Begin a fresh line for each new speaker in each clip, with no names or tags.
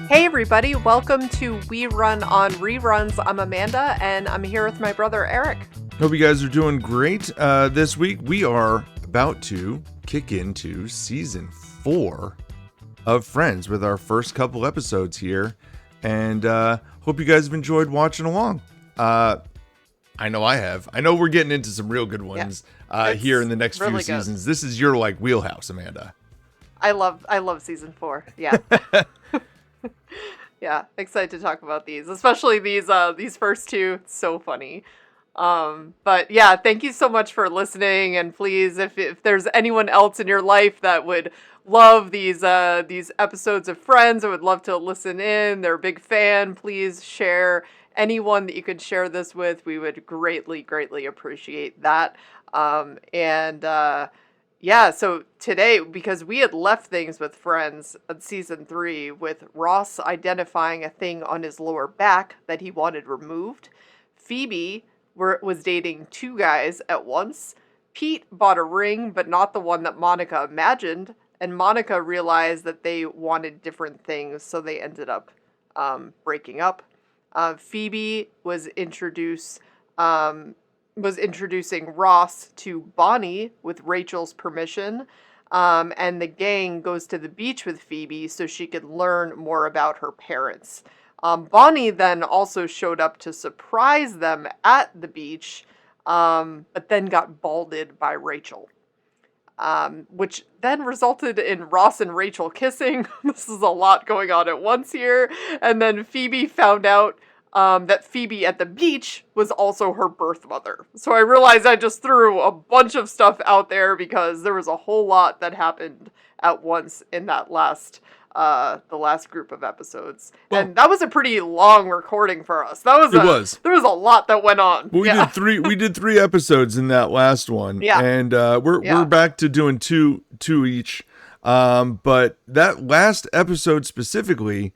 Hey everybody, welcome to We Run on Reruns. I'm Amanda, and I'm here with my brother Eric.
Hope you guys are doing great. This week we are about to kick into season 4 of Friends with our first couple episodes here, and hope you guys have enjoyed watching along. I know I have. I know we're getting into some real good ones here in the next
really
few
good.
Seasons. This is your wheelhouse, Amanda.
I love season 4. Yeah. Yeah, excited to talk about these, especially these first two. It's so funny. But yeah, thank you so much for listening, and please, if there's anyone else in your life that would love these episodes of Friends or would love to listen in, they're a big fan, please share anyone that you could share this with. We would greatly appreciate that. Yeah, so today, because we had left things with Friends on season 3 with Ross identifying a thing on his lower back that he wanted removed. Phoebe was dating 2 guys at once. Pete bought a ring, but not the one that Monica imagined. And Monica realized that they wanted different things, so they ended up breaking up. Phoebe was introducing Ross to Bonnie with Rachel's permission, and the gang goes to the beach with Phoebe so she could learn more about her parents. Bonnie then also showed up to surprise them at the beach, but then got balded by Rachel, which then resulted in Ross and Rachel kissing. This is a lot going on at once here. And then Phoebe found out that Phoebe at the beach was also her birth mother. So I realized I just threw a bunch of stuff out there because there was a whole lot that happened at once in that the last group of episodes. Well, and that was a pretty long recording for us. There was a lot that went on.
Well, we did three episodes in that last one.
Yeah.
And we're back to doing two each. But that last episode specifically,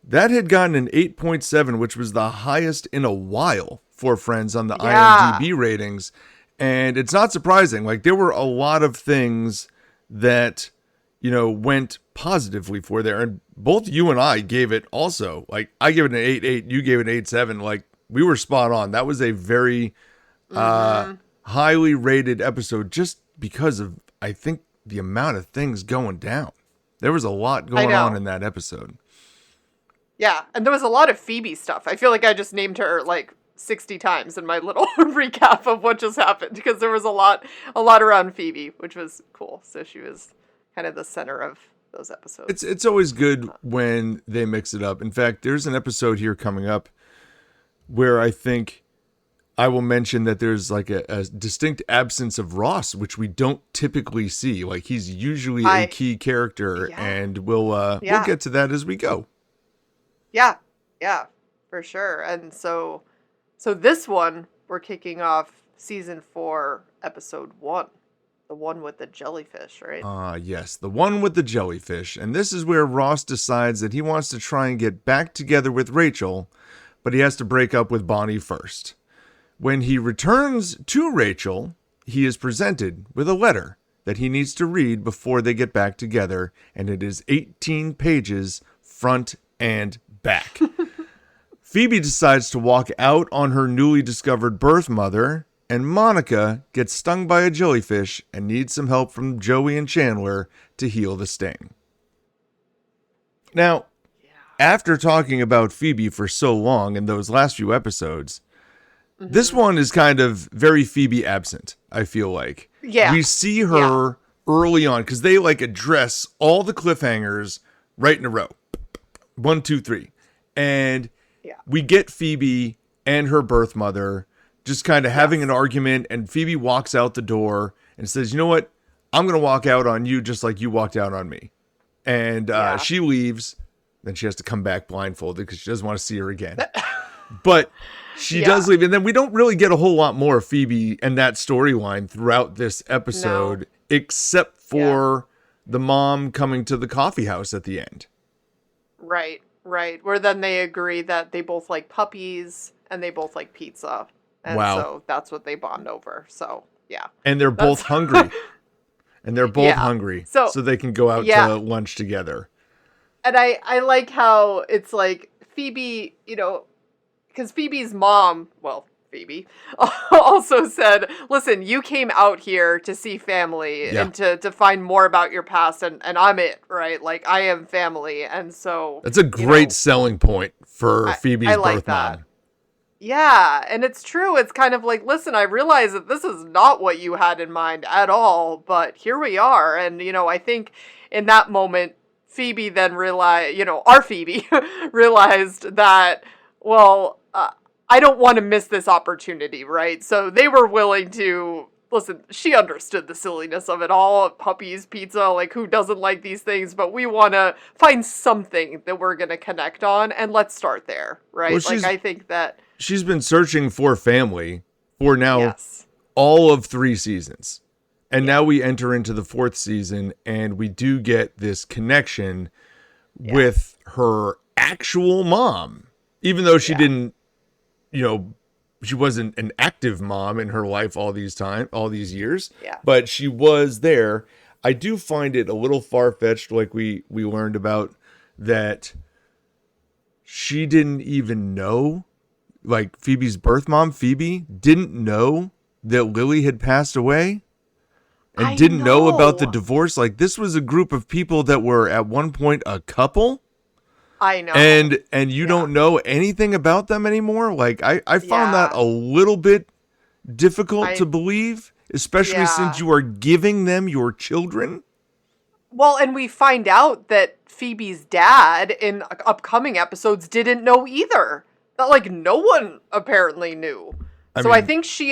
that had gotten an 8.7, which was the highest in a while for Friends on the IMDb ratings. And it's not surprising. There were a lot of things that, went positively for there. And both you and I gave it also. I gave it an 8.8, you gave it an 8.7. We were spot on. That was a very highly rated episode just because of, I think, the amount of things going down. There was a lot going on in that episode.
Yeah, and there was a lot of Phoebe stuff. I feel like I just named her 60 times in my little recap of what just happened, because there was a lot around Phoebe, which was cool. So she was kind of the center of those episodes.
It's always good when they mix it up. In fact, there's an episode here coming up where I think I will mention that there's a distinct absence of Ross, which we don't typically see. He's usually a key character, and we'll get to that as we go.
Yeah, for sure. And so this one, we're kicking off season 4, episode 1, the one with the jellyfish, right?
Yes, the one with the jellyfish. And this is where Ross decides that he wants to try and get back together with Rachel, but he has to break up with Bonnie first. When he returns to Rachel, he is presented with a letter that he needs to read before they get back together, and it is 18 pages, front and back. Phoebe decides to walk out on her newly discovered birth mother, and Monica gets stung by a jellyfish and needs some help from Joey and Chandler to heal the sting. Now, after talking about Phoebe for so long in those last few episodes, this one is kind of very Phoebe absent, I feel like.
Yeah.
We see her early on, because they address all the cliffhangers right in a row. 1, 2, 3. And we get Phoebe and her birth mother just kind of having an argument, and Phoebe walks out the door and says, you know what? I'm going to walk out on you just like you walked out on me. And she leaves. Then she has to come back blindfolded because she doesn't want to see her again. But she does leave. And then we don't really get a whole lot more of Phoebe and that storyline throughout this episode, except for the mom coming to the coffee house at the end.
Right. Where then they agree that they both like puppies and they both like pizza. And so that's what they bond over. So, yeah.
And they're both hungry. And they're both hungry. So they can go out to lunch together.
And I like how it's like Phoebe, you know, because Phoebe's mom, well, Phoebe, also said, listen, you came out here to see family
Yeah.
and to find more about your past, and I'm it, right? Like, I am family. And so,
That's a
you
great
know,
selling point for
I
Phoebe's
like
birth
that.
mom.
Yeah, and it's true. It's kind of like, listen, I realize that this is not what you had in mind at all, but here we are. And, you know, I think in that moment, Phoebe then realized, you know, our Phoebe realized that, well, I don't want to miss this opportunity, right? So they were willing to, listen, she understood the silliness of it all. Puppies, pizza, like who doesn't like these things? But we want to find something that we're going to connect on, and let's start there,
Well,
right? Like, I think that.
she's been searching for family for now
Yes.
all of 3 seasons. And
Yeah.
now we enter into the 4th season and we do get this connection
Yeah.
with her actual mom. Even though she
Yeah.
didn't, you know, she wasn't an active mom in her life all these years,
Yeah.
but she was there. I do find it a little far-fetched, like we learned about, that she didn't even know, like Phoebe's birth mom, Phoebe, didn't know that Lily had passed away and
I
didn't know about the
know.
divorce. Like, this was a group of people that were at one point a couple,
I know.
and you
Yeah.
don't know anything about them anymore. Like, I found that
Yeah.
a little bit difficult to
I
believe, especially since
yeah.
you are giving them your children.
Well, and we find out that Phoebe's dad in upcoming episodes didn't know either. That like no one apparently knew.
I
So I
mean,
think she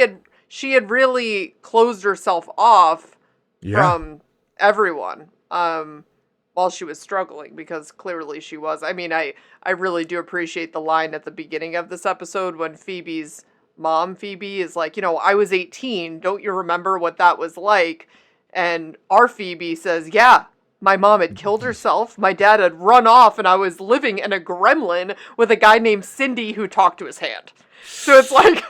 had really closed herself off
yeah.
from everyone while she was struggling, because clearly she was. I mean, I really do appreciate the line at the beginning of this episode when Phoebe's mom, Phoebe, is like, you know, I was 18, don't you remember what that was like? And our Phoebe says, yeah, my mom had killed herself, my dad had run off, and I was living in a gremlin with a guy named Cindy who talked to his hand. So it's like,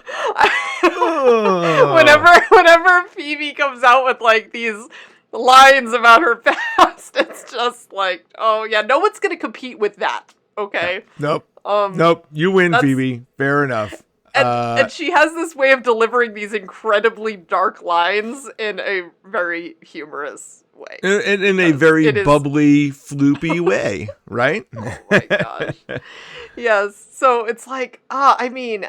whenever Phoebe comes out with like these lines about her past, it's just like, oh yeah, no one's gonna compete with that. Okay.
Nope. Nope. You win,
That's,
Phoebe. Fair enough.
and she has this way of delivering these incredibly dark lines in a very humorous way.
In a very
It is.
bubbly, floopy way, right?
Oh my gosh. Yes. So it's like, I mean,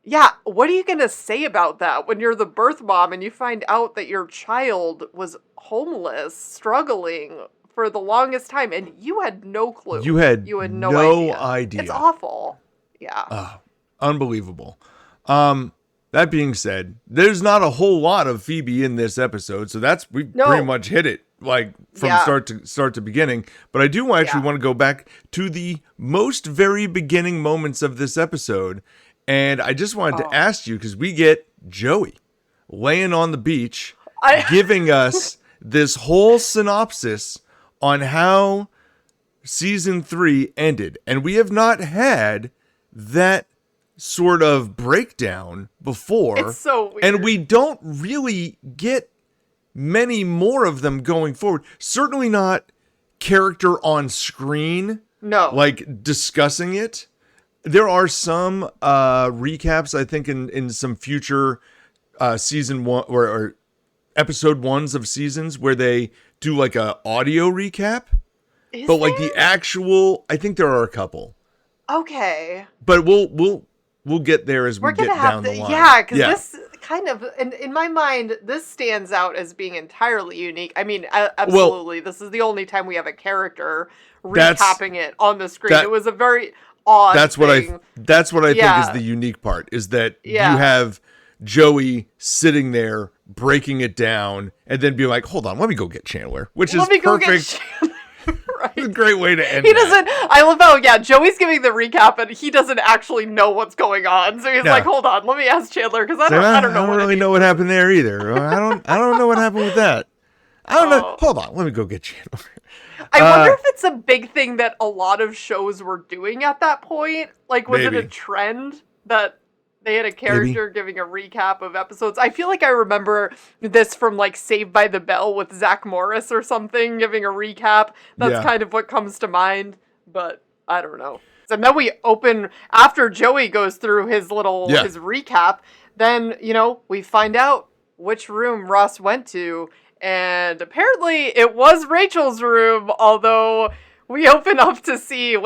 yeah, what are you going to say about that when you're the birth mom and you find out that your child was homeless, struggling for the longest time, and you had no clue?
You had
no
idea.
It's awful. Yeah.
Unbelievable. That being said, there's not a whole lot of Phoebe in this episode, so we
No.
pretty much hit it like from
Yeah.
start to beginning. But I do actually
Yeah.
want to go back to the most very beginning moments of this episode, and I just wanted to ask you, because we get Joey laying on the beach, giving us this whole synopsis on how season 3 ended, and we have not had that sort of breakdown before.
It's so weird.
And we don't really get many more of them going forward. Certainly not character on screen,
No.
like discussing it. There are some recaps, I think, in some future season 1 or episode 1s of seasons where they do like a audio recap.
Is
But like
there?
the actual, I think there are a couple.
Okay.
But we'll get there as we
We're
get
gonna
down
have
the
to,
line.
yeah, because this kind of, in my mind, this stands out as being entirely unique. I mean, absolutely, this is the only time we have a character recapping it on the screen. It was a very odd
That's what
thing.
I think is the unique part, is that you have Joey sitting there breaking it down and then be like, hold on, let me go get Chandler, which is perfect.
Right.
It's a great way to end
He
that.
doesn't, I love how, Joey's giving the recap and he doesn't actually know what's going on. So he's like, hold on, let me ask Chandler, because I don't know.
I don't really know what happened there either. I don't know what happened with that. I don't know. Hold on, let me go get Chandler.
I wonder if it's a big thing that a lot of shows were doing at that point. Like, was it
Maybe.
a trend that They had a character giving a recap of episodes. I feel like I remember this from like Saved by the Bell with Zach Morris or something, giving a recap. That's kind of what comes to mind, but I don't know. And then we open, after Joey goes through his his recap, then, we find out which room Ross went to, and apparently it was Rachel's room, although we open up to see,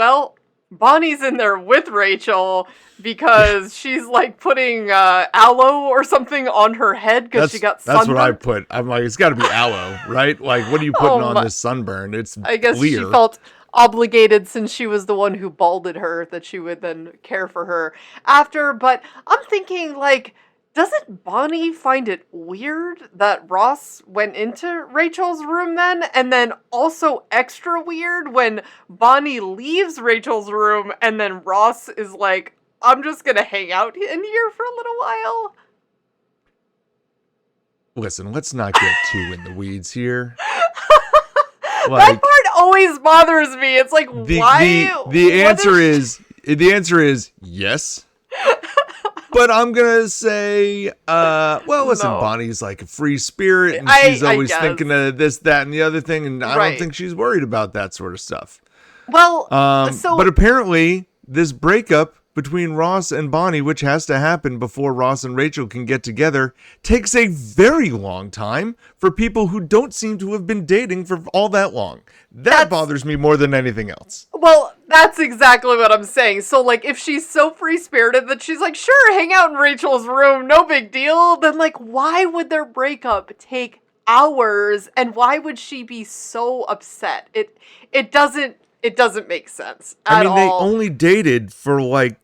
Bonnie's in there with Rachel because she's like putting aloe or something on her head because she got sunburned.
That's what I put. I'm like, it's got to be aloe, right? Like, what are you putting on this sunburn? I guess clear.
She felt obligated since she was the one who balded her that she would then care for her after. But I'm thinking, like, doesn't Bonnie find it weird that Ross went into Rachel's room then? And then also extra weird when Bonnie leaves Rachel's room and then Ross is like, I'm just going to hang out in here for a little while.
Listen, let's not get too in the weeds here.
That part always bothers me. It's like, why?
The answer is yes. But I'm going to say, listen, no. Bonnie's like a free spirit, and she's always thinking of this, that, and the other thing, and I don't think she's worried about that sort of stuff.
Well,
but apparently, this breakup between Ross and Bonnie, which has to happen before Ross and Rachel can get together, takes a very long time for people who don't seem to have been dating for all that long. That bothers me more than anything else.
Well, that's exactly what I'm saying. So, like, if she's so free-spirited that she's like, sure, hang out in Rachel's room, no big deal, then, like, why would their breakup take hours, and why would she be so upset? It doesn't make sense at all.
They only dated for, like,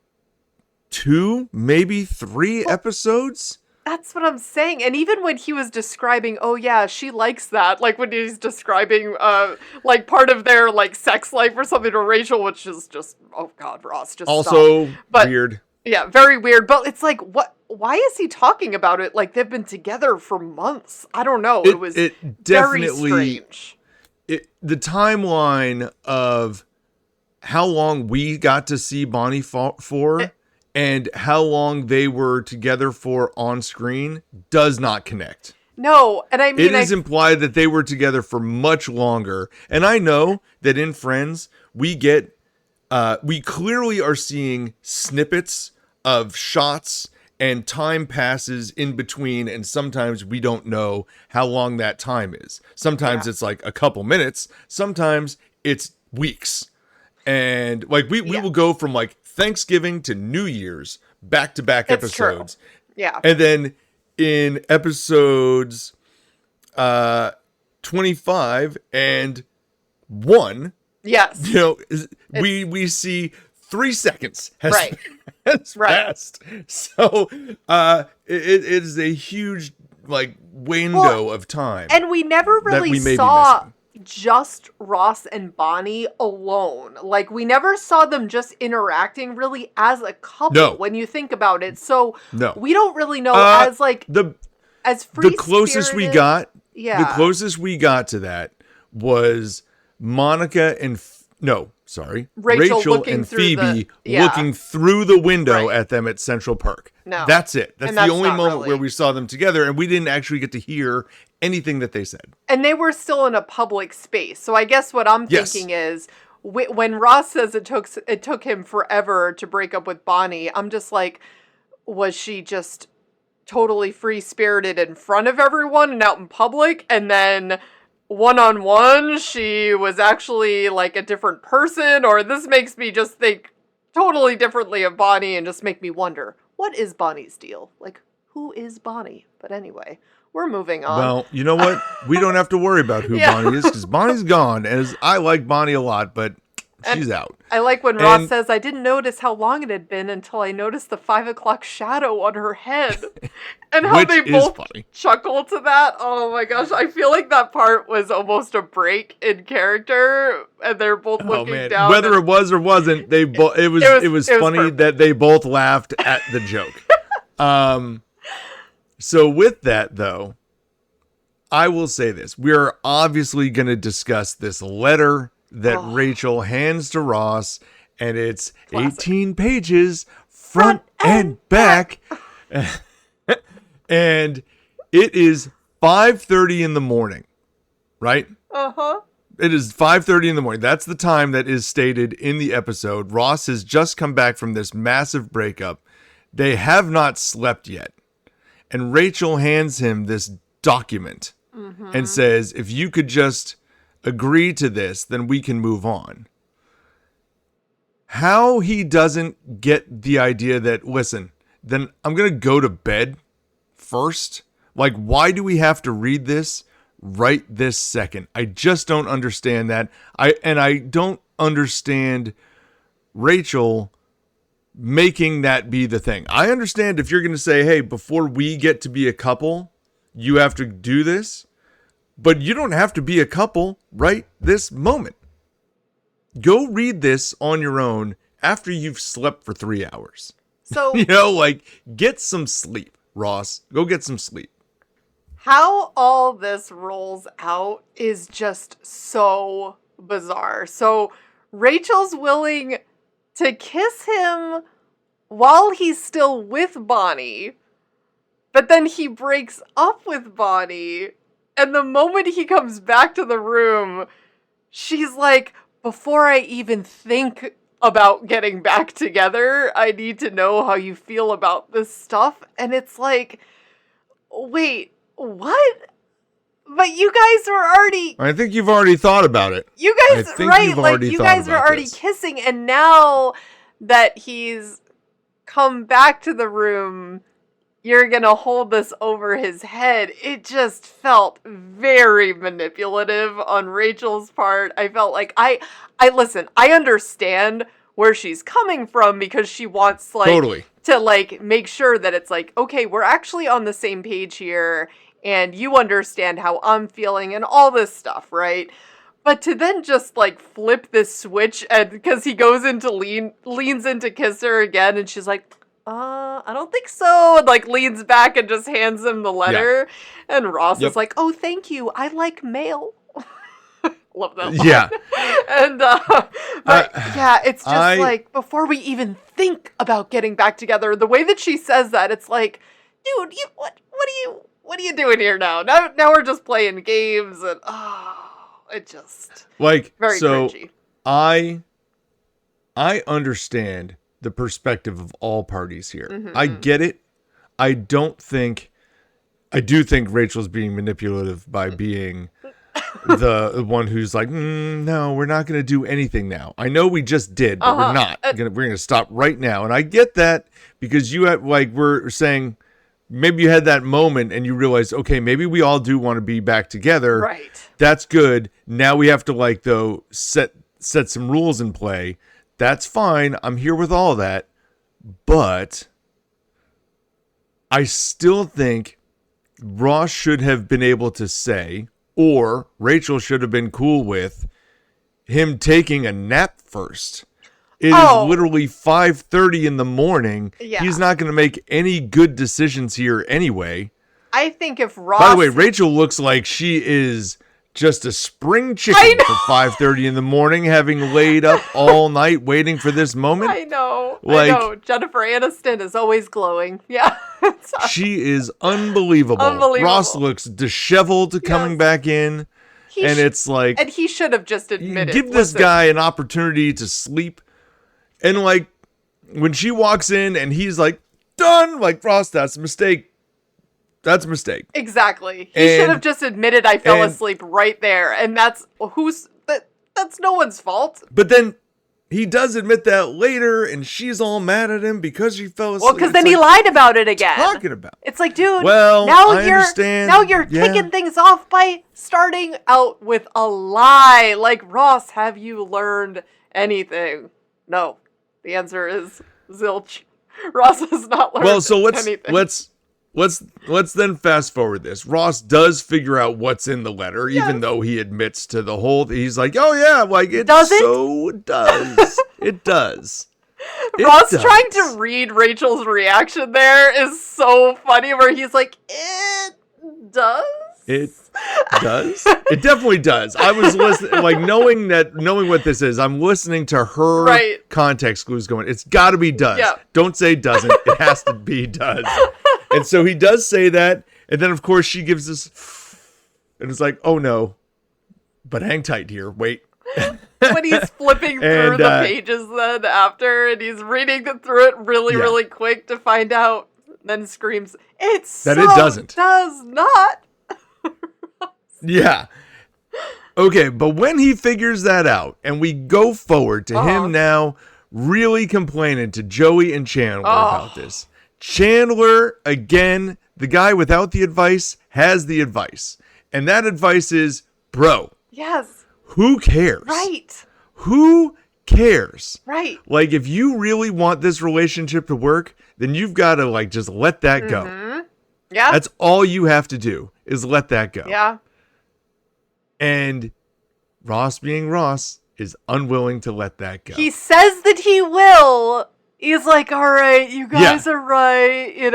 2, maybe 3 episodes?
That's what I'm saying. And even when he was describing, oh yeah, she likes that, like when he's describing like part of their like sex life or something to Rachel, which is just, oh God, Ross, just
also
stop.
Weird.
Yeah, very weird. But it's like, why is he talking about it like they've been together for months? I don't know. It was definitely very strange.
The timeline of how long we got to see Bonnie for and how long they were together for on screen does not connect.
No, and I mean...
It is implied that they were together for much longer. And I know that in Friends, we clearly are seeing snippets of shots and time passes in between, and sometimes we don't know how long that time is. Sometimes it's like a couple minutes. Sometimes it's weeks. And like we will go from like Thanksgiving to New Year's back-to-back episodes.
True. Yeah.
And then in episodes 25 and 1,
yes,
we see 3 seconds has passed. So it is a huge like window of time.
And we never really saw just Ross and Bonnie alone. Like, we never saw them just interacting really as a couple when you think about it. So we don't really know as like as free
the closest we got. Yeah. The closest we got to that was Monica and Rachel and Phoebe looking through the window at them at Central Park. No. That's it. That's the only moment where we saw them together, and we didn't actually get to hear anything that they said.
And they were still in a public space. So I guess what I'm thinking is when Ross says it took him forever to break up with Bonnie, I'm just like, was she just totally free-spirited in front of everyone and out in public, and then one-on-one she was actually like a different person? Or this makes me just think totally differently of Bonnie and just make me wonder, what is Bonnie's deal? Like, who is Bonnie? But anyway, we're moving on.
Well, you know what? We don't have to worry about who Bonnie is, because Bonnie's gone. As I like Bonnie a lot, but she's out.
I like when Ross says, I didn't notice how long it had been until I noticed the 5 o'clock shadow on her head. And how they both chuckle to that. Oh my gosh. I feel like that part was almost a break in character. And they're both looking down.
Whether it was or wasn't, it was funny perfect. That they both laughed at the joke. So with that, though, I will say this. We are obviously going to discuss this letter that Rachel hands to Ross, and it's 18 pages front and back. And it is 5:30 in the morning, right?
Uh-huh.
It is 5:30 in the morning. That's the time that is stated in the episode. Ross has just come back from this massive breakup. They have not slept yet. And Rachel hands him this document and says, if you could just agree to this, then we can move on. How he doesn't get the idea that, listen, then I'm going to go to bed first. Like, why do we have to read this right this second? I just don't understand that. I don't understand Rachel making that be the thing. I understand if you're going to say, hey, before we get to be a couple, you have to do this, but you don't have to be a couple right this moment. Go read this on your own after you've slept for 3 hours.
So,
get some sleep, Ross. Go get some sleep.
how all this rolls out is just so bizarre. So, Rachel's willing to kiss him while he's still with Bonnie, but then he breaks up with Bonnie, and the moment he comes back to the room, she's like, before I even think about getting back together, I need to know how you feel about this stuff. And it's like, wait, what? But you guys were already...
I think you've already thought about it.
You guys, right, like, you guys were already kissing, and now that he's come back to the room, you're gonna hold this over his head. It just felt very manipulative on Rachel's part. I felt like, I listen, I understand where she's coming from, because she wants, like,
totally
to, like, make sure that it's like, okay, we're actually on the same page here, and you understand how I'm feeling and all this stuff, right? But to then just, like, flip this switch, and because he goes into leans in to kiss her again, and she's like, I don't think so, and, like, leans back and just hands him the letter, and Ross is like, oh, thank you, I like mail. Love that line.
Yeah.
And, but, yeah, it's just, like, before we even think about getting back together, the way that she says that, it's like, dude, what are you doing here now? Now we're just playing games, and, it just,
like,
very cringy.
I understand the perspective of all parties here.
Mm-hmm.
I get it. I do think Rachel's being manipulative by being the one who's like, no, we're not going to do anything now. I know we just did, but we're not. We're going to stop right now. And I get that, because you had, like, we're saying, maybe you had that moment and you realized, okay, maybe we all do want to be back together.
Right.
That's good. Now we have to, like, though, set some rules in play. That's fine. I'm here with all that. But I still think Ross should have been able to say, or Rachel should have been cool with, him taking a nap first. It is literally 5:30 in the morning.
Yeah.
He's not going to make any good decisions here anyway.
I think if Ross...
By the way, Rachel looks like she is just a spring chicken for 5:30 in the morning, having laid up all night waiting for this moment.
I know.
Like,
Jennifer Aniston is always glowing. Yeah.
She is unbelievable.
Unbelievable.
Ross looks disheveled coming back in. It's like...
And he should have just admitted.
Give this guy an opportunity to sleep. And, like, when she walks in and he's like, done, like, Ross, that's a mistake. That's a mistake.
Exactly. He should have just admitted I fell asleep right there. And that's no one's fault.
But then he does admit that later, and she's all mad at him because she fell asleep.
Well, because then he lied about it again.
Talking about.
It's like, dude,
well, I understand.
Now you're kicking things off by starting out with a lie. Like, Ross, have you learned anything? No. The answer is zilch. Ross has not learned anything.
Let's then fast forward this. Ross does figure out what's in the letter, even though he admits to the whole thing. He's like, oh yeah, like it does. It does.
Ross trying to read Rachel's reaction there is so funny, where he's like, it does?
It does. It definitely does. I was listening, like knowing what this is. I'm listening to her
Right.
context clues going. It's got to be does.
Yeah.
Don't say doesn't. It has to be does. And so he does say that, and then of course she gives this, and it's like, oh no, but hang tight here. Wait.
When he's flipping through the pages then after, and he's reading through it really quick to find out, then screams, it does not.
Yeah. Okay, but when he figures that out, and we go forward to him now really complaining to Joey and Chandler about this. Chandler, again, the guy without the advice, has the advice. And that advice is, bro.
Yes.
Who cares?
Right.
Who cares?
Right.
Like, if you really want this relationship to work, then you've got to, like, just let that go.
Yeah.
That's all you have to do, is let that go.
Yeah.
And Ross, being Ross, is unwilling to let that go.
He says that he will. He's like, all right, you guys are right, and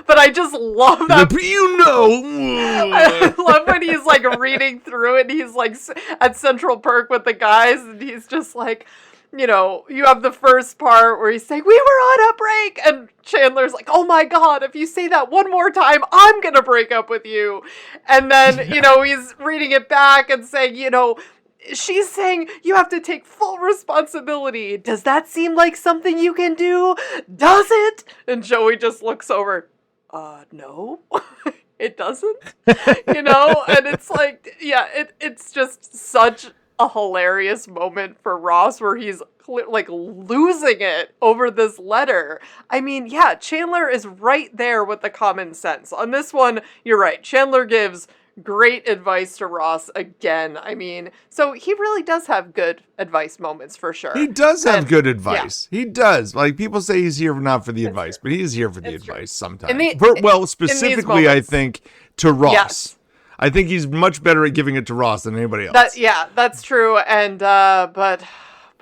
but I just love that.
But
I love when he's like reading through it, and he's like at Central Perk with the guys, and he's just like, you have the first part where he's saying, we were on a break, and Chandler's like, oh my God, if you say that one more time, I'm gonna break up with you. And then, he's reading it back and saying, she's saying you have to take full responsibility. Does that seem like something you can do? Does it? And Joey just looks over. No, it doesn't. And it's like, it's just such a hilarious moment for Ross where he's like losing it over this letter. I mean, Chandler is right there with the common sense. On this one, you're right. Chandler gives great advice to Ross again. I mean, so he really does have good advice moments for sure.
He does have good advice. Yeah. He does. Like, people say he's here not for the advice, but he is here for the advice sometimes. Specifically, I think, to Ross. Yes. I think he's much better at giving it to Ross than anybody else.
That's true. And, but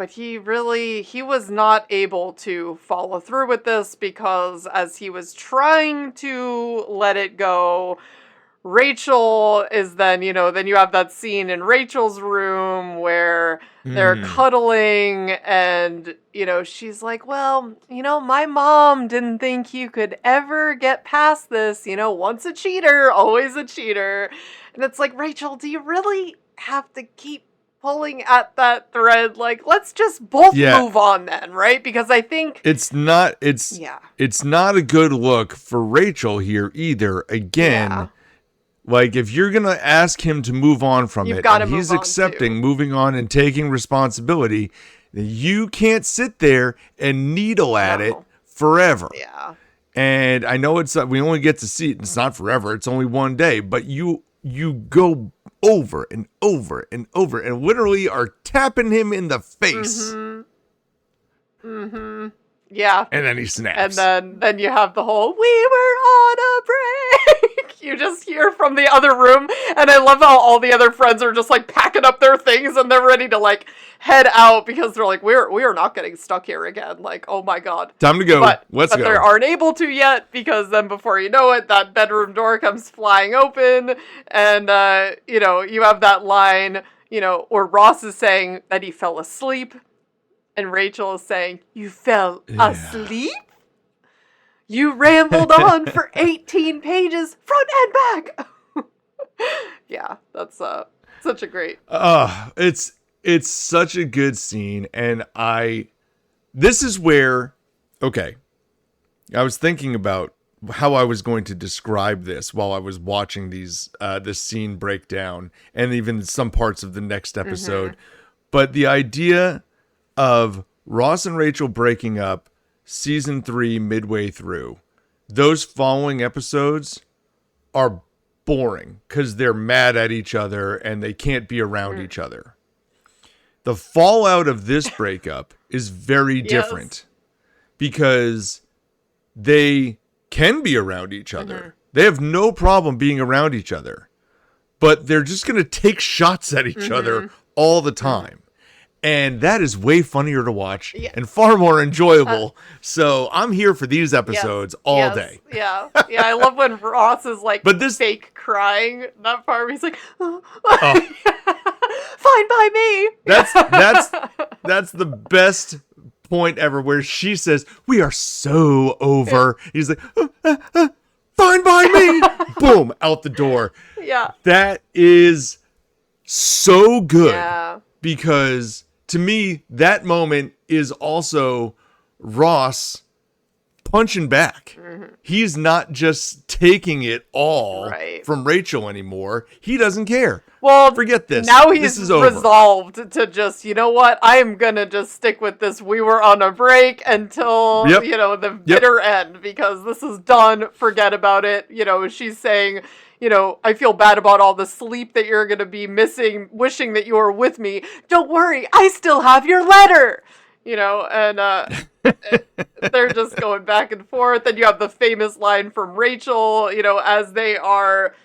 he was not able to follow through with this because as he was trying to let it go, Rachel is then you have that scene in Rachel's room where they're cuddling and, she's like, well, my mom didn't think you could ever get past this, once a cheater, always a cheater. And it's like, Rachel, do you really have to keep pulling at that thread? Like, let's just both move on then, right? Because I think it's not a good look for Rachel here either. Again, like, if you're going to ask him to move on from it, and he's accepting moving on and taking responsibility, then you can't sit there and needle at it forever. Yeah. And I know we only get to see it. It's not forever. It's only one day. But you go over and over and over and literally are tapping him in the face. Yeah. And then he snaps. And then you have the whole, we were on a break. You just hear from the other room. And I love how all the other friends are just like packing up their things and they're ready to like head out because they're like, we are not getting stuck here again. Like, oh my God. Time to go. Let's go. But they aren't able to yet because then before you know it, that bedroom door comes flying open. And, you have that line, where Ross is saying that he fell asleep. And Rachel is saying, you fell asleep? You rambled on for 18 pages, front and back. Yeah, that's such a great. It's such a good scene. And this is where, I was thinking about how I was going to describe this while I was watching this scene break down and even some parts of the next episode. But the idea of Ross and Rachel breaking up season 3 midway through, those following episodes are boring because they're mad at each other and they can't be around each other. The fallout of this breakup is very different because they can be around each other. They have no problem being around each other, but they're just going to take shots at each other all the time.
And that is way funnier to watch
Yeah.
and far more enjoyable. So I'm here for these episodes all day.
Yeah. Yeah. I love when Ross is like
But this-
fake crying. That part where he's like,
Oh.
fine by me.
That's the best point ever, where she says, "We are so over." He's like, "Fine by me." Boom, out the door.
Yeah.
That is so good.
Yeah.
Because to me, that moment is also Ross punching back. He's not just taking it all
Right.
from Rachel anymore. He doesn't care.
Well,
Forget this.
Now
This
he's
is over.
resolved to just, you know what? I am gonna just stick with this. We were on a break until,
Yep.
the bitter end, because this is done. Forget about it. She's saying, I feel bad about all the sleep that you're gonna be missing, wishing that you were with me. Don't worry, I still have your letter. And they're just going back and forth. And you have the famous line from Rachel, as they are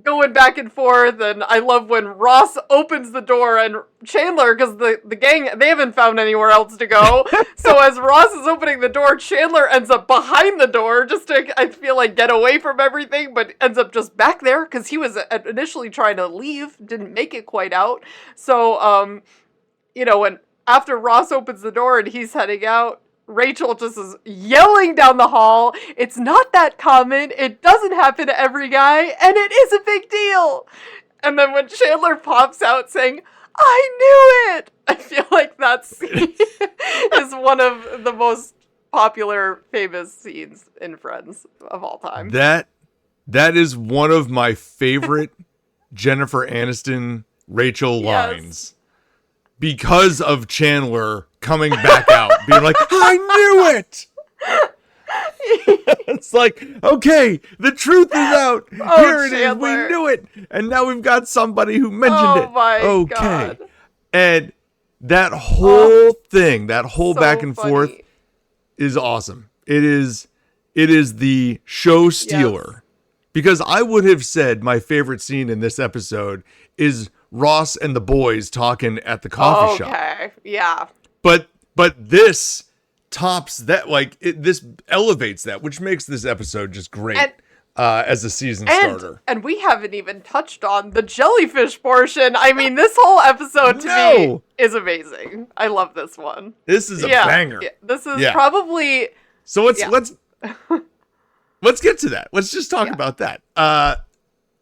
going back and forth. And I love when Ross opens the door and Chandler, because the gang, they haven't found anywhere else to go. So as Ross is opening the door, Chandler ends up behind the door just to, I feel like, get away from everything, but ends up just back there because he was initially trying to leave, didn't make it quite out. So, when after Ross opens the door and he's heading out, Rachel just is yelling down the hall, "It's not that common, it doesn't happen to every guy, and it is a big deal." And then when Chandler pops out saying, "I knew it," I feel like that scene is one of the most popular, famous scenes in Friends of all time.
That is one of my favorite Jennifer Aniston Rachel lines. Because of Chandler coming back out, being like, "I knew it." It's like, okay, the truth is out. Here it is. We
Chandler.
knew it. And now we've got somebody who mentioned it.
Oh my
okay.
God.
And that whole thing, that whole
So
back and forth
funny.
is awesome. It is the show stealer. Because I would have said my favorite scene in this episode is Ross and the boys talking at the coffee shop.
Okay, yeah.
But this tops that, this elevates that, which makes this episode just great as a season starter.
And we haven't even touched on the jellyfish portion. I mean, this whole episode to me is amazing. I love this one.
This is a banger.
Yeah, this is probably...
So let's get to that. Let's just talk about that.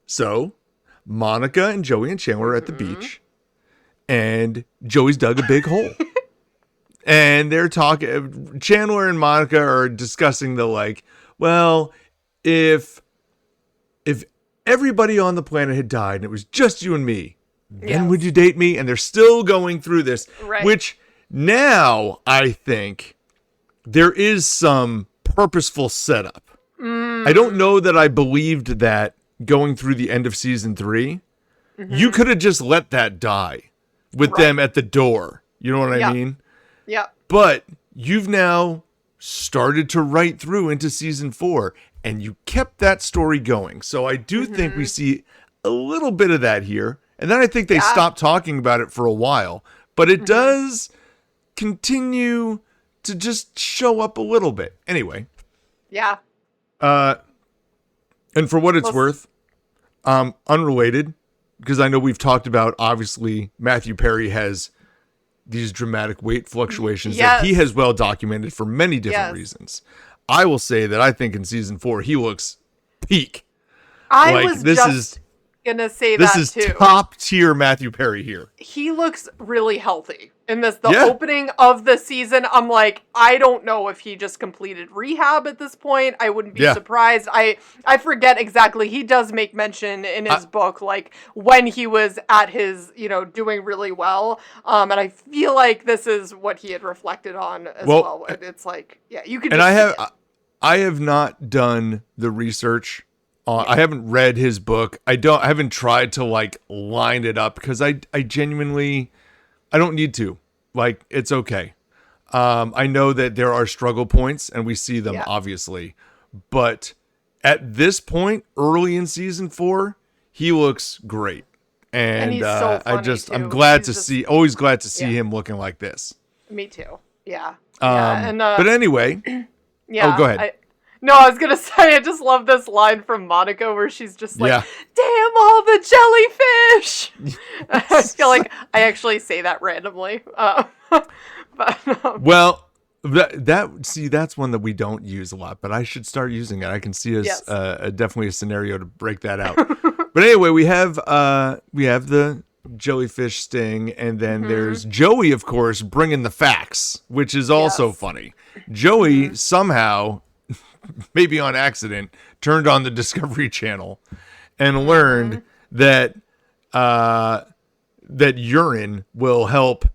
So Monica and Joey and Chandler are at the beach, and Joey's dug a big hole. And they're talking, Chandler and Monica are discussing if everybody on the planet had died and it was just you and me, then would you date me? And they're still going through this, which now I think there is some purposeful setup. I don't know that I believed that going through the end of season 3. You could have just let that die with them at the door. You know what I mean?
Yeah.
But you've now started to write through into season 4, and you kept that story going. So I do think we see a little bit of that here. And then I think they stopped talking about it for a while. But it does continue to just show up a little bit. Anyway.
Yeah.
And for what it's worth, unrelated, because I know we've talked about, obviously, Matthew Perry has these dramatic weight fluctuations that he has well documented for many different reasons. I will say that I think in season 4, he looks peak.
I was just gonna say that too.
This is top tier Matthew Perry here.
He looks really healthy in this. The opening of the season, I'm like, I don't know if he just completed rehab at this point. I wouldn't be surprised. I forget exactly. He does make mention in his book, when he was at his, doing really well. And I feel like this is what he had reflected on as well. And it's like, you could. And
I have not done the research. I haven't read his book. I haven't tried to line it up because I genuinely, I don't need to. It's okay. I know that there are struggle points and we see them obviously, but at this point, early in season 4, he looks great.
And
And
he's so
I'm
funny, too.
glad
He's
to
just-
see, always glad to see
Yeah.
him looking like this.
Me too. Yeah. Yeah. And
But anyway,
yeah.
go ahead.
I was gonna say I just love this line from Monica where she's just like,
Yeah.
"Damn all the jellyfish." I feel like I actually say that randomly. But
Well, that's one that we don't use a lot, but I should start using it. I can see
Yes.
definitely a scenario to break that out. But anyway, we have the jellyfish sting, and then there's Joey, of course, bringing the facts, which is also
Yes.
funny. Joey somehow, maybe on accident, turned on the Discovery Channel and learned that urine will help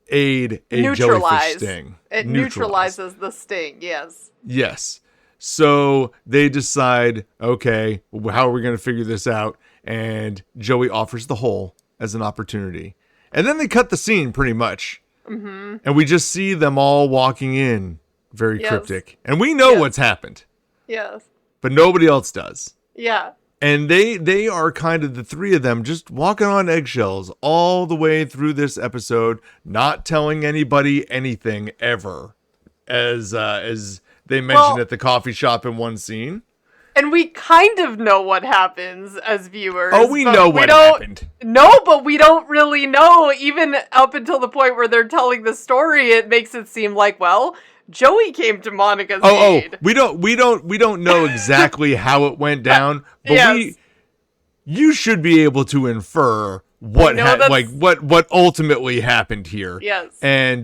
aid a jellyfish sting.
It neutralizes the sting. Yes.
Yes. So they decide, okay, how are we going to figure this out? And Joey offers the hole as an opportunity. And then they cut the scene pretty much. Mm-hmm. And we just see them all walking in, very
Yes.
cryptic. And we know
Yes.
what's happened,
Yes.
but nobody else does.
Yeah.
And they are kind of the three of them just walking on eggshells all the way through this episode, not telling anybody anything ever, as they mentioned at the coffee shop in one scene.
And we kind of know what happens as viewers.
Oh, we
but
know what happened.
No, but we don't really know. Even up until the point where they're telling the story, it makes it seem like, well, Joey came to Monica's aid.
We don't know exactly how it went down, but
Yes.
you should be able to infer what what ultimately happened here.
Yes.
And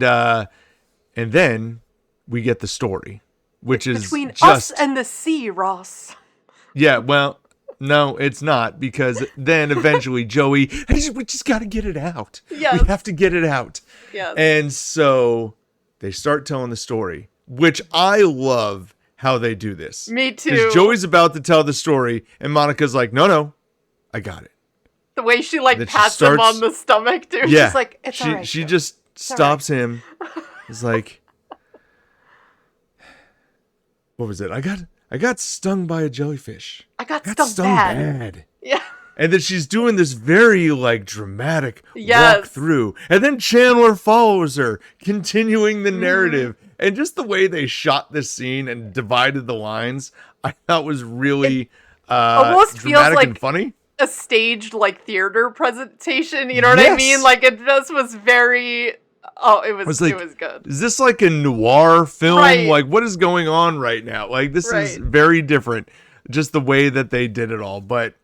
then we get the story, which is
Between
just
us and the sea, Ross.
yeah. Well, no, it's not, because then eventually Joey, we just got to get it out.
Yes.
We have to get it out.
Yes.
And so they start telling the story, which I love how they do this.
Me too.
Because Joey's about to tell the story, and Monica's like, no, I got it.
The way she
then she
pats him
starts-
on the stomach, too.
Yeah.
She's like, it's all right.
She
Joe.
just stops him. It's like, what was it? I got stung by a jellyfish.
I got
I got
stung bad. Yeah.
And then she's doing this very dramatic
Yes.
walk through. And then Chandler follows her, continuing the narrative. And just the way they shot this scene and divided the lines, I thought was really
almost feels
dramatic
like
and funny.
a staged theater presentation. You know what I mean?
Yes.
It just was very. Oh, it was
like,
it was good.
Is this like a noir film?
Right.
Like, what is going on right now? Like, this is
Right.
very different. Just the way that they did it all. But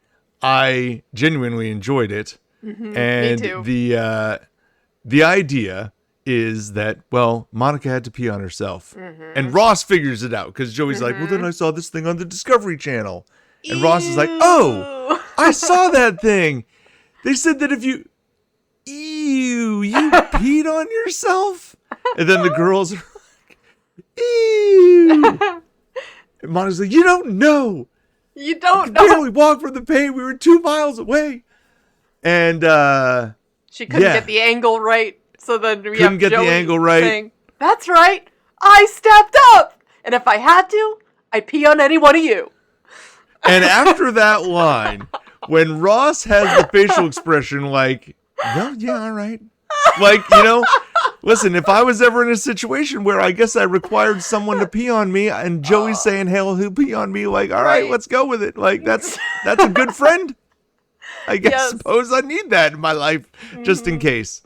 I genuinely enjoyed it. And
me too.
the idea is that, well, Monica had to pee on herself. And Ross figures it out because Joey's like, well, then I saw this thing on the Discovery Channel. And Ross is like, oh, I saw that thing. They said that if you... Ew, you peed on yourself? And then the girls are like, ew. And Monica's like, you don't know.
You don't
We
know.
only walked from the pain. We were 2 miles away. And
She couldn't
yeah.
get the angle right. So then we
Couldn't
have
get the
Joey
angle right.
saying, that's right. I stepped up. And if I had to, I'd pee on any one of you.
And after that line, when Ross has the facial expression like, well, yeah, all right. Listen, if I was ever in a situation where I guess I required someone to pee on me and Joey's saying, hey, he'll pee on me, like, all right,
Right.
let's go with it. Like, that's a good friend. I guess
Yes.
suppose I need that in my life just in case.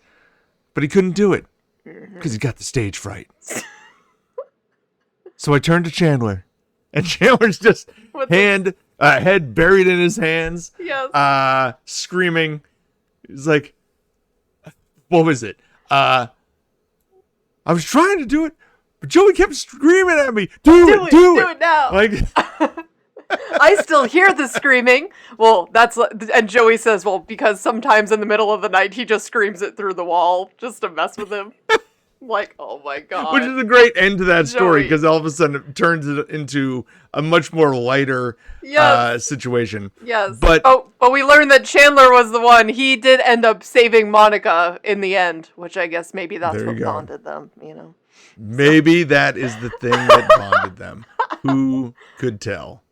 But he couldn't do it because he got the stage fright. So I turned to Chandler, and Chandler's just
With
head buried in his hands,
Yes.
screaming. He's like, what was it? I was trying to do it, but Joey kept screaming at me, do it
now.
Like,
I still hear the screaming. Well, and Joey says, well, because sometimes in the middle of the night, he just screams it through the wall just to mess with him. Like, oh my God.
which is a great end to that story
Joey.
because all of a sudden it turns it into a much more lighter
Yes.
situation.
Yes.
But
but we learned that Chandler was the one. He did end up saving Monica in the end, which I guess maybe that's
There you
what
go.
bonded them,
maybe that is the thing that bonded them. Who could tell?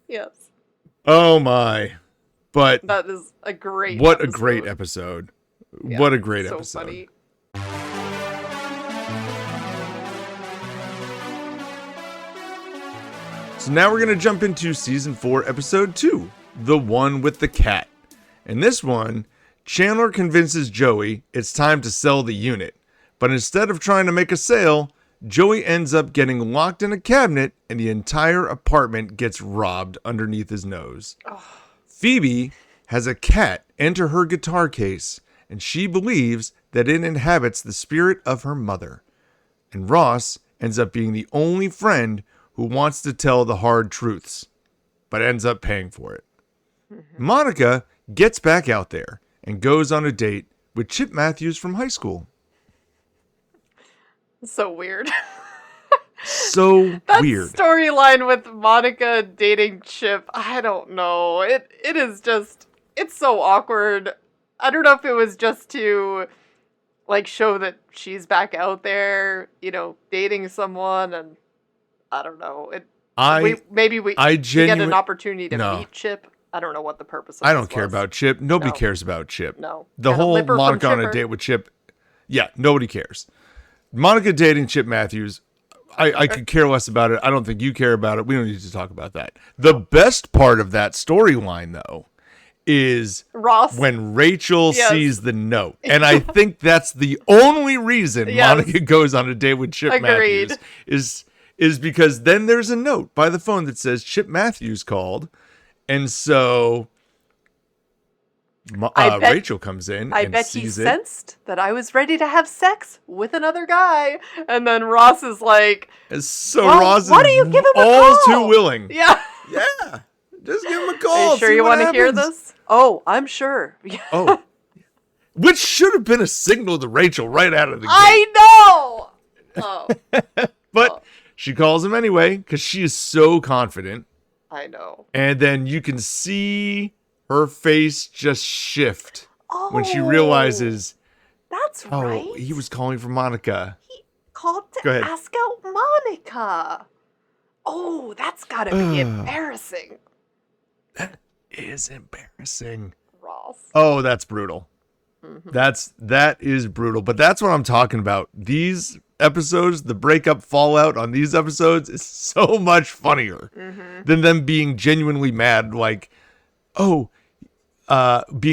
Yes.
Oh my. But
That is a great
what
episode.
a great episode.
Yeah,
What a great
so
episode.
Funny.
So now we're going to jump into season 4, episode 2, the one with the cat. In this one, Chandler convinces Joey it's time to sell the unit. But instead of trying to make a sale, Joey ends up getting locked in a cabinet and the entire apartment gets robbed underneath his nose. Oh. Phoebe has a cat enter her guitar case and she believes that it inhabits the spirit of her mother. And Ross ends up being the only friend who wants to tell the hard truths, but ends up paying for it. Mm-hmm. Monica gets back out there and goes on a date with Chip Matthews from high school.
So weird.
So
that
weird.
Storyline with Monica dating Chip, I don't know. It is just, it's so awkward. I don't know if it was just to like show that she's back out there, dating someone, and I don't know. Maybe we get an opportunity to meet Chip. I don't know what the purpose of
I don't care about Chip. Nobody cares about Chip.
No.
The whole Monica on a date with Chip. Yeah, nobody cares. Monica dating Chip Matthews, I could care less about it. I don't think you care about it. We don't need to talk about that. The best part of that storyline, though, is
Ross
when Rachel sees the note. And I think that's the only reason Monica goes on a date with Chip Matthews is because then there's a note by the phone that says Chip Matthews called. And so Rachel comes in and sees it.
I bet he sensed that I was ready to have sex with another guy. And then Ross is like,
Ross
why do you give him a
all
call?
too willing.
Yeah.
Yeah. Just give him a call.
Are you sure you want to hear this? Oh, I'm sure.
Oh. Which should have been a signal to Rachel right out of the gate.
I know! Oh.
But she calls him anyway because she is so confident.
I know.
And then you can see her face just shift when she realizes.
That's right.
Oh, he was calling for Monica.
He called to ask out Monica. Oh, that's gotta be embarrassing.
That is embarrassing.
Ross.
Oh, that's brutal. Mm-hmm. That is brutal. But that's what I'm talking about. These episodes, the breakup fallout on these episodes is so much funnier than them being genuinely mad, like, being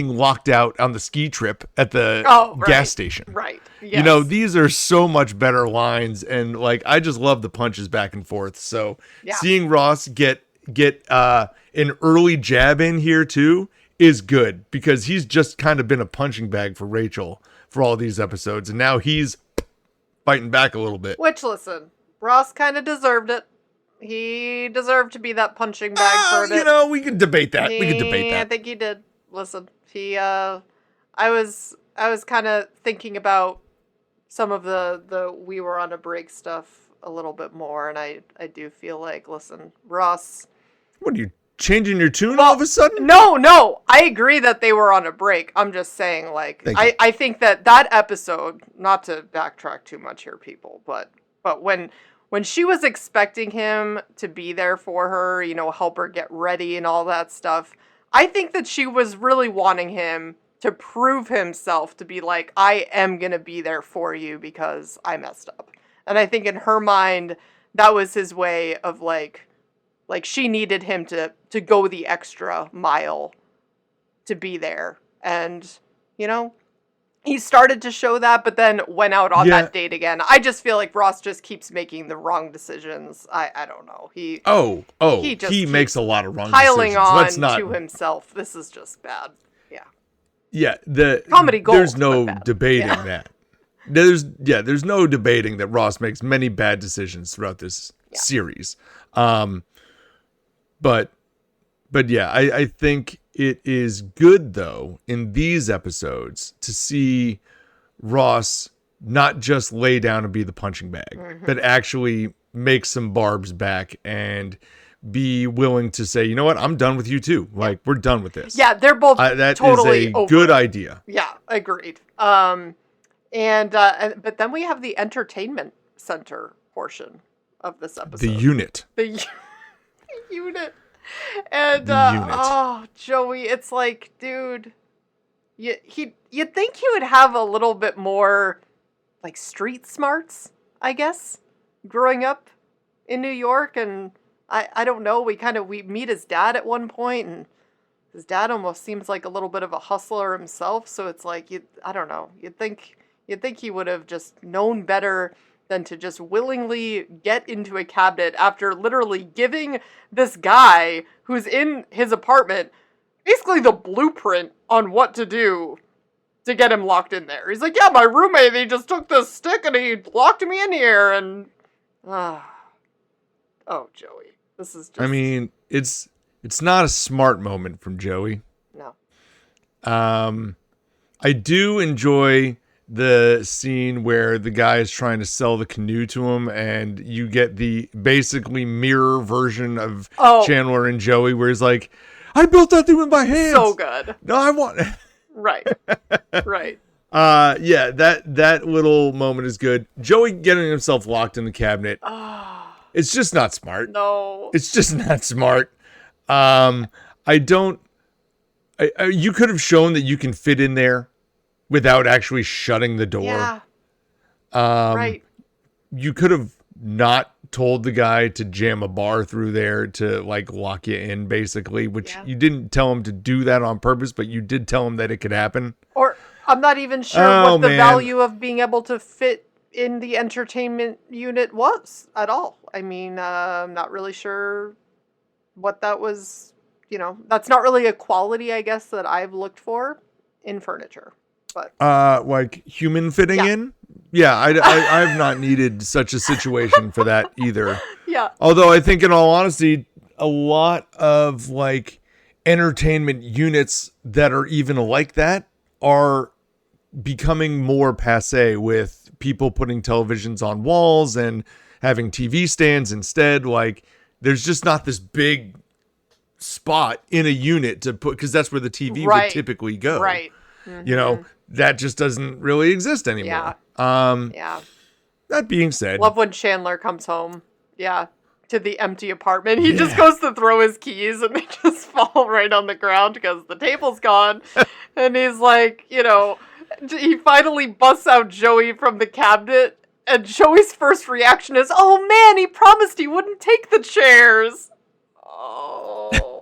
locked out on the ski trip at the gas station.
Right. Yes.
These are so much better lines, and like I just love the punches back and forth. So seeing Ross get an early jab in here too is good because he's just kind of been a punching bag for Rachel for all these episodes, and now he's fighting back a little bit.
Which, listen, Ross kind of deserved it. He deserved to be that punching bag for it.
We could debate that.
I think he did. Listen, I was kind of thinking about some of the we were on a break stuff a little bit more, and I do feel like, listen, Ross.
What are you changing your tune all of a sudden?
No, I agree that they were on a break. I'm just saying, like, I think that episode, not to backtrack too much here, people, but when she was expecting him to be there for her, help her get ready and all that stuff, I think that she was really wanting him to prove himself to be like, I am going to be there for you because I messed up. And I think in her mind, that was his way of like she needed him to go the extra mile to be there. And, he started to show that, but then went out on that date again. I just feel like Ross just keeps making the wrong decisions. I don't know. He
makes a lot of wrong
piling
decisions.
on to himself. This is just bad. Yeah.
Yeah. The
comedy gold.
There's no debating that. There's no debating that Ross makes many bad decisions throughout this series. But yeah, I think it is good, though, in these episodes to see Ross not just lay down and be the punching bag, but actually make some barbs back and be willing to say, you know what, I'm done with you too. Like, we're done with this.
Yeah, they're both
that
totally
is a
over
good
it.
idea.
Yeah, agreed. But then we have the entertainment center portion of this episode.
The unit.
The unit. And
The unit.
oh, Joey, it's like, dude, you'd think he would have a little bit more like street smarts, I guess, growing up in New York. And I don't know, we meet his dad at one point, and his dad almost seems like a little bit of a hustler himself. So it's like, I don't know, you'd think he would have just known better than to just willingly get into a cabinet after literally giving this guy who's in his apartment basically the blueprint on what to do to get him locked in there. He's like, yeah, my roommate, he just took this stick and he locked me in here. And oh, Joey, this is just...
I mean, it's not a smart moment from Joey.
No.
I do enjoy the scene where the guy is trying to sell the canoe to him, and you get the basically mirror version of Chandler and Joey, where he's like, I built that thing with my hands.
So good.
No, I want...
Right. Right.
Yeah, that little moment is good. Joey getting himself locked in the cabinet. It's just not smart.
No.
It's just not smart. You could have shown that you can fit in there without actually shutting the door.
Yeah. Right.
You could have not told the guy to jam a bar through there to like lock you in, basically, which you didn't tell him to do that on purpose, but you did tell him that it could happen.
Or I'm not even sure what the value of being able to fit in the entertainment unit was at all. I mean, I'm not really sure what that was. You know, that's not really a quality, I guess, that I've looked for in furniture. But
like human fitting in? Yeah, I've not needed such a situation for that either.
Yeah.
Although I think in all honesty, a lot of like entertainment units that are even like that are becoming more passé, with people putting televisions on walls and having TV stands instead. Like there's just not this big spot in a unit to put, because that's where the TV would typically go.
Right. Mm-hmm.
You know, that just doesn't really exist anymore. Yeah. That being said,
love when Chandler comes home. Yeah. To the empty apartment. He just goes to throw his keys and they just fall right on the ground because the table's gone. And he's like, you know, he finally busts out Joey from the cabinet. And Joey's first reaction is, oh man, he promised he wouldn't take the chairs. Oh.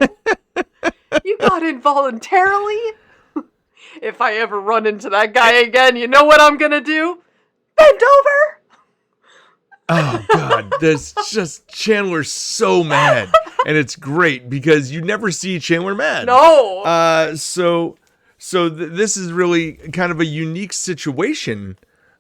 You got in voluntarily? If I ever run into that guy again, you know what I'm gonna do? Bend over!
Oh, God. There's just Chandler's so mad. And it's great because you never see Chandler mad.
No.
This is really kind of a unique situation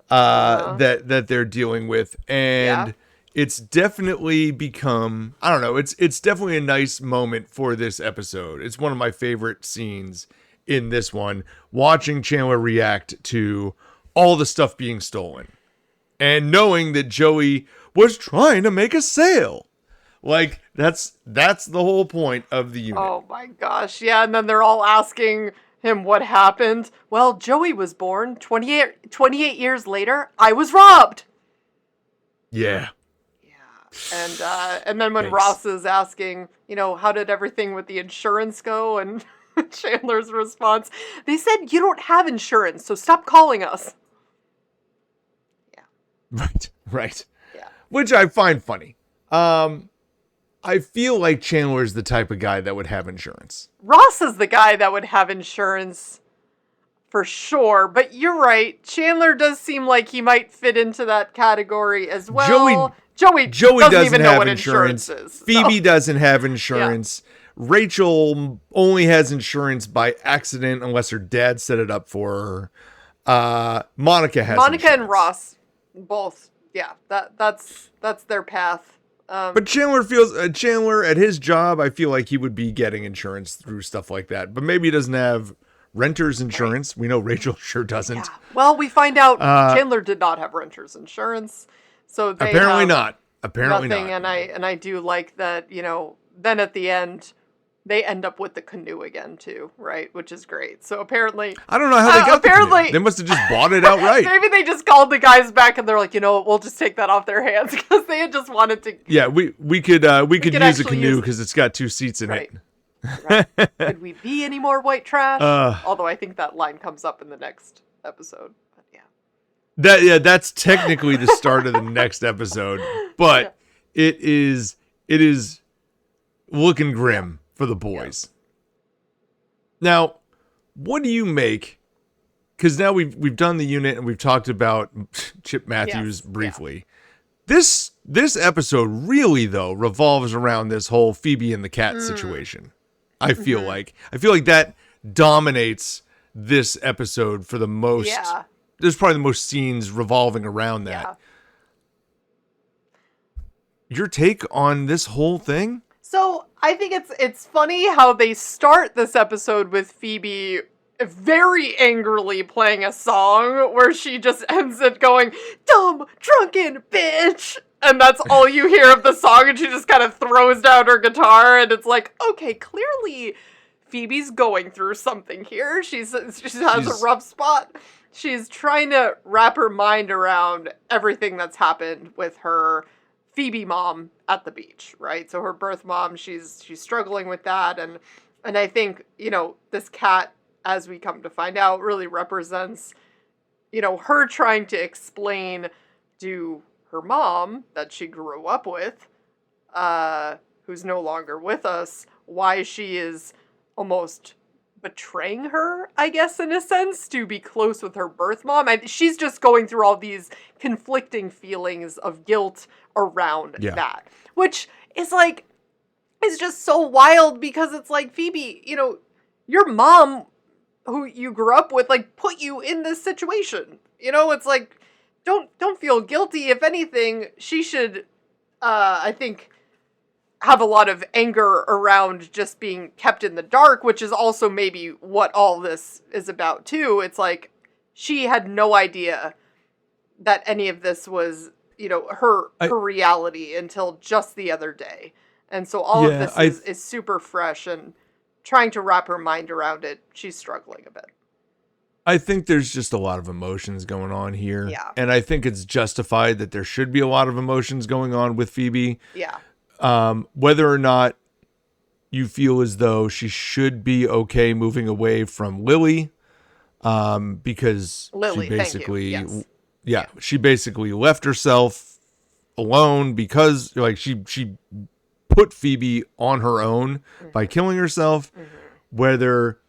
that they're dealing with. And it's definitely become, I don't know, it's definitely a nice moment for this episode. It's one of my favorite scenes in this one, watching Chandler react to all the stuff being stolen and knowing that Joey was trying to make a sale. Like that's the whole point of the unit.
Oh my gosh. Yeah. And then they're all asking him what happened. Well, Joey was born 28 years later. I was robbed.
Yeah.
And then when Ross is asking, you know, how did everything with the insurance go? And Chandler's response, they said you don't have insurance, so stop calling us. Yeah.
Right.
Yeah.
Which I find funny. I feel like Chandler's the type of guy that would have insurance.
Ross is the guy that would have insurance for sure, but you're right. Chandler does seem like he might fit into that category as well. Joey doesn't even know what insurance is.
Phoebe doesn't have insurance. Yeah. Rachel only has insurance by accident unless her dad set it up for her. Monica has insurance.
And Ross, both. Yeah, that's their path.
But Chandler at his job, I feel like he would be getting insurance through stuff like that. But maybe he doesn't have renter's insurance. Right. We know Rachel sure doesn't.
Yeah. Well, we find out Chandler did not have renter's insurance. So they
apparently
have
not. Apparently
nothing,
not.
And I do like that, you know, then at the end, they end up with the canoe again too, right? Which is great. So apparently,
I don't know how they got the canoe. They must have just bought it outright.
Maybe they just called the guys back and they're like, you know what, we'll just take that off their hands because they had just wanted to.
Yeah, we could use a canoe because it's got 2 seats in it.
Right. Could we be any more white trash? Although I think that line comes up in the next episode. But yeah.
That's technically the start of the next episode, but it is looking grim for the boys. Yeah. Now, what do you make? Because now we've done the unit and we've talked about Chip Matthews briefly. Yeah. This episode really though revolves around this whole Phoebe and the cat situation. I feel like that dominates this episode for the most. Yeah. There's probably the most scenes revolving around that. Yeah. Your take on this whole thing?
So I think it's funny how they start this episode with Phoebe very angrily playing a song where she just ends it going, "Dumb, drunken bitch." And that's all you hear of the song, and she just kind of throws down her guitar, and it's like, okay, clearly Phoebe's going through something here. She has a rough spot. She's trying to wrap her mind around everything that's happened with her Phoebe mom at the beach, right? So her birth mom, she's struggling with that, and I think, you know, this cat, as we come to find out, really represents, you know, her trying to explain to her mom that she grew up with, who's no longer with us, why she is almost betraying her, I guess, in a sense, to be close with her birth mom. She's just going through all these conflicting feelings of guilt around that, which is like, is just so wild because it's like, Phoebe, you know, your mom, who you grew up with, like, put you in this situation. You know, it's like, don't feel guilty. If anything, she should, I think, have a lot of anger around just being kept in the dark, which is also maybe what all this is about too. It's like, she had no idea that any of this was, you know, her reality until just the other day. And so all of this is super fresh, and trying to wrap her mind around it, she's struggling a bit.
I think there's just a lot of emotions going on here.
Yeah.
And I think it's justified that there should be a lot of emotions going on with Phoebe.
Yeah.
Whether or not you feel as though she should be okay moving away from Lily, because
Lily,
she basically,
thank you. Yes.
She basically left herself alone because, like, she put Phoebe on her own by killing herself. Whether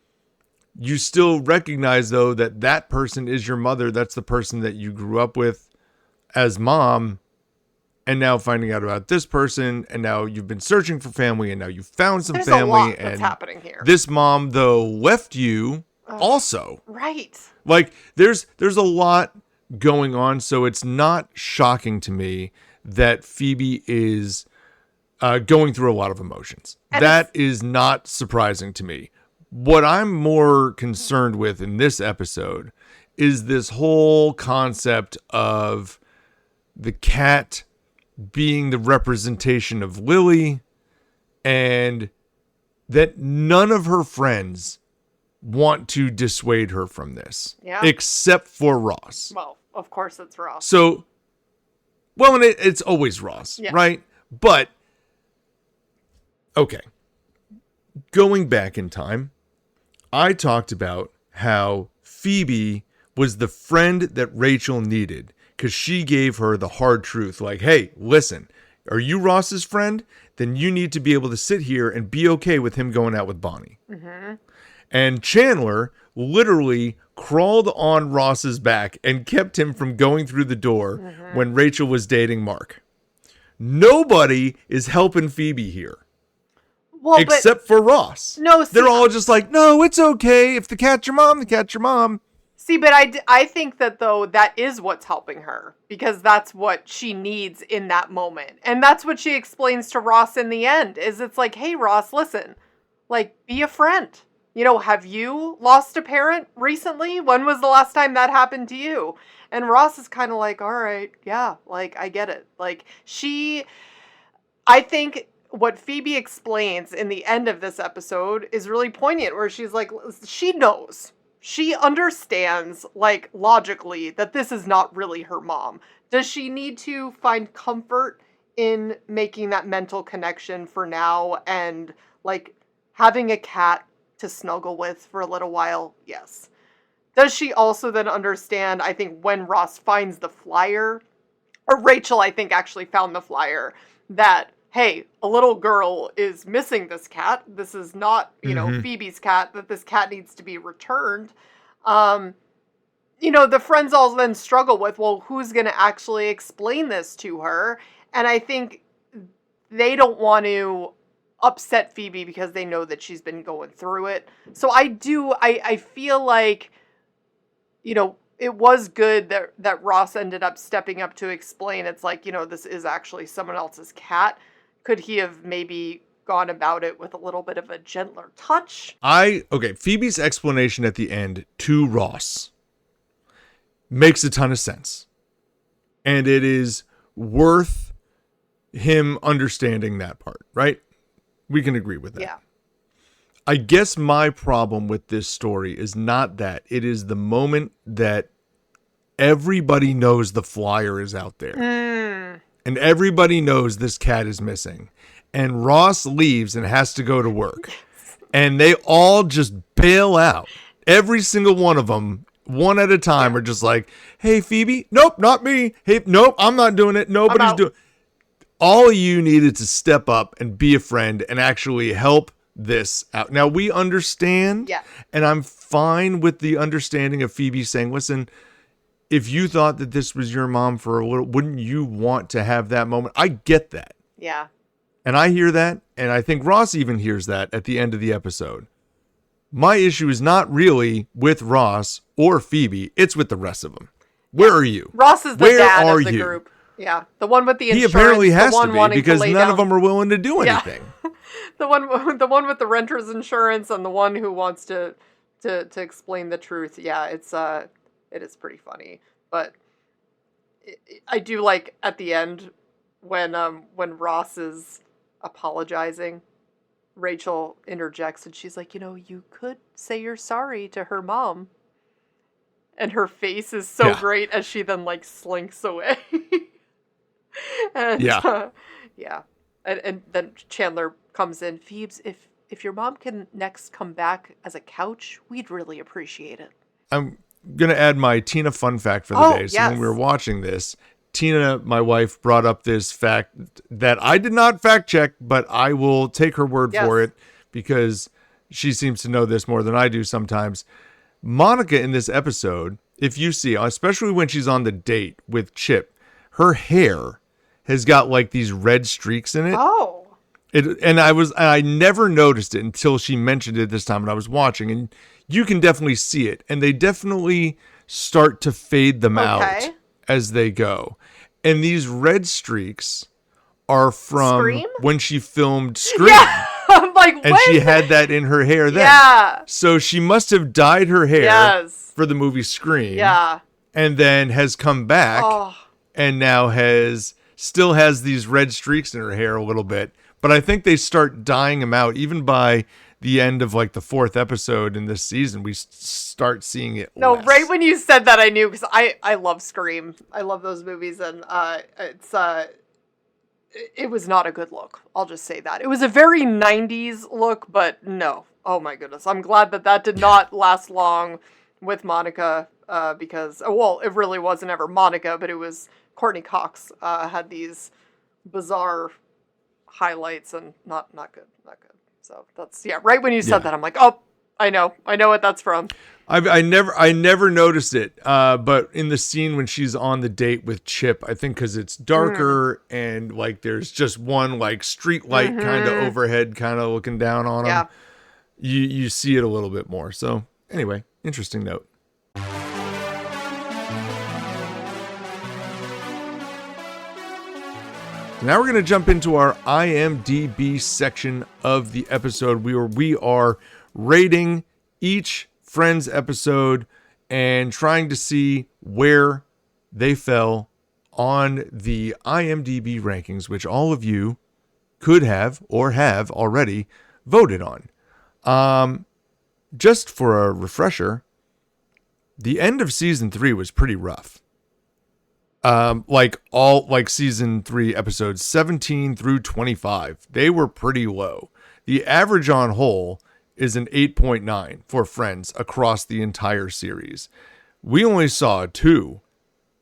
you still recognize, though, that person is your mother. That's the person that you grew up with as mom. And now finding out about this person, and now you've been searching for family, and now you've found some family.
A lot that's happening here.
This mom, though, left you also.
Right.
Like, there's a lot going on, so it's not shocking to me that Phoebe is going through a lot of emotions. And that is not surprising to me. What I'm more concerned with in this episode is this whole concept of the cat being the representation of Lily, and that none of her friends want to dissuade her from this, except for Ross.
Well, of course it's Ross.
So, well, and it's always Ross, right? But, okay. Going back in time, I talked about how Phoebe was the friend that Rachel needed, because she gave her the hard truth. Like, hey, listen, are you Ross's friend? Then you need to be able to sit here and be okay with him going out with Bonnie. And Chandler literally crawled on Ross's back and kept him from going through the door when Rachel was dating Mark. Nobody is helping Phoebe here. Well, except for Ross.
No, see,
they're all just like, no, it's okay. If the cat's your mom, the cat's your mom.
See, but I think that, though, that is what's helping her, because that's what she needs in that moment. And that's what she explains to Ross in the end, is it's like, hey, Ross, listen, like, be a friend. You know, have you lost a parent recently? When was the last time that happened to you? And Ross is kind of like, all right, yeah, like, I get it. Like, I think what Phoebe explains in the end of this episode is really poignant, where she's like, she knows. She understands, like, logically, that this is not really her mom. Does she need to find comfort in making that mental connection for now and, like, having a cat to snuggle with for a little while? Yes. Does she also then understand, I think, when Ross finds the flyer, or Rachel, I think, actually found the flyer, that, hey, a little girl is missing this cat. This is not, Phoebe's cat, that this cat needs to be returned. The friends all then struggle with, well, who's going to actually explain this to her? And I think they don't want to upset Phoebe because they know that she's been going through it. So I feel like, it was good that Ross ended up stepping up to explain. It's like, this is actually someone else's cat. Could he have maybe gone about it with a little bit of a gentler touch?
Phoebe's explanation at the end to Ross makes a ton of sense. And it is worth him understanding that part, right? We can agree with that.
Yeah.
I guess my problem with this story is not that. It is the moment that everybody knows the flyer is out there. And everybody knows this cat is missing. And Ross leaves and has to go to work. And they all just bail out. Every single one of them, one at a time, are just like, hey, Phoebe, nope, not me. Hey, nope, I'm not doing it. Nobody's doing it. All of you needed to step up and be a friend and actually help this out. Now, we understand, and I'm fine with the understanding of Phoebe saying, listen, if you thought that this was your mom for a little, wouldn't you want to have that moment? I get that.
Yeah.
And I hear that, and I think Ross even hears that at the end of the episode. My issue is not really with Ross or Phoebe, it's with the rest of them. Where are you?
Ross is the dad of the group. Yeah, the one with the insurance.
He apparently has
to
be because none of them are willing to do anything.
The one with the renter's insurance and the one who wants to explain the truth. Yeah, it is pretty funny. But I do like at the end when Ross is apologizing, Rachel interjects and she's like, you could say you're sorry to her mom. And her face is so great as she then slinks away. And, and then Chandler comes in. Phoebes, if your mom can next come back as a couch, we'd really appreciate it.
I'm going to add my Tina fun fact for the day. So when we were watching this, Tina, my wife, brought up this fact that I did not fact check, but I will take her word for it because she seems to know this more than I do sometimes. Monica in this episode, if you see, especially when she's on the date with Chip, her hair has got these red streaks in it.
Oh.
I never noticed it until she mentioned it this time when I was watching, and you can definitely see it. And they definitely start to fade them out as they go. And these red streaks are from
Scream?
When she filmed Scream.
Yeah. I'm like,
and she had that in her hair then.
Yeah.
So she must have dyed her hair for the movie Scream.
Yeah.
And then has come back and now still has these red streaks in her hair a little bit. But I think they start dyeing them out even by the end of the fourth episode in this season. We start seeing it less.
Right when you said that, I knew, because I love Scream. I love those movies, and it was not a good look. I'll just say that. It was a very 90s look, but no. Oh my goodness. I'm glad that did not last long with Monica, because, it really wasn't ever Monica, but it was Courtney Cox had these bizarre highlights and not good. So that's, right when you said that, I'm like, oh, I know what that's from.
I never noticed it, but in the scene when she's on the date with Chip, I think because it's darker and there's just one street light kind of overhead, kind of looking down on him. You see it a little bit more. So anyway, interesting note. Now we're going to jump into our IMDb section of the episode. We are rating each Friends episode and trying to see where they fell on the IMDb rankings, which all of you could have or have already voted on. Just for a refresher, the end of season 3 was pretty rough. Like season 3 episodes 17 through 25, they were pretty low. The average on whole is an 8.9 for Friends across the entire series. We only saw 2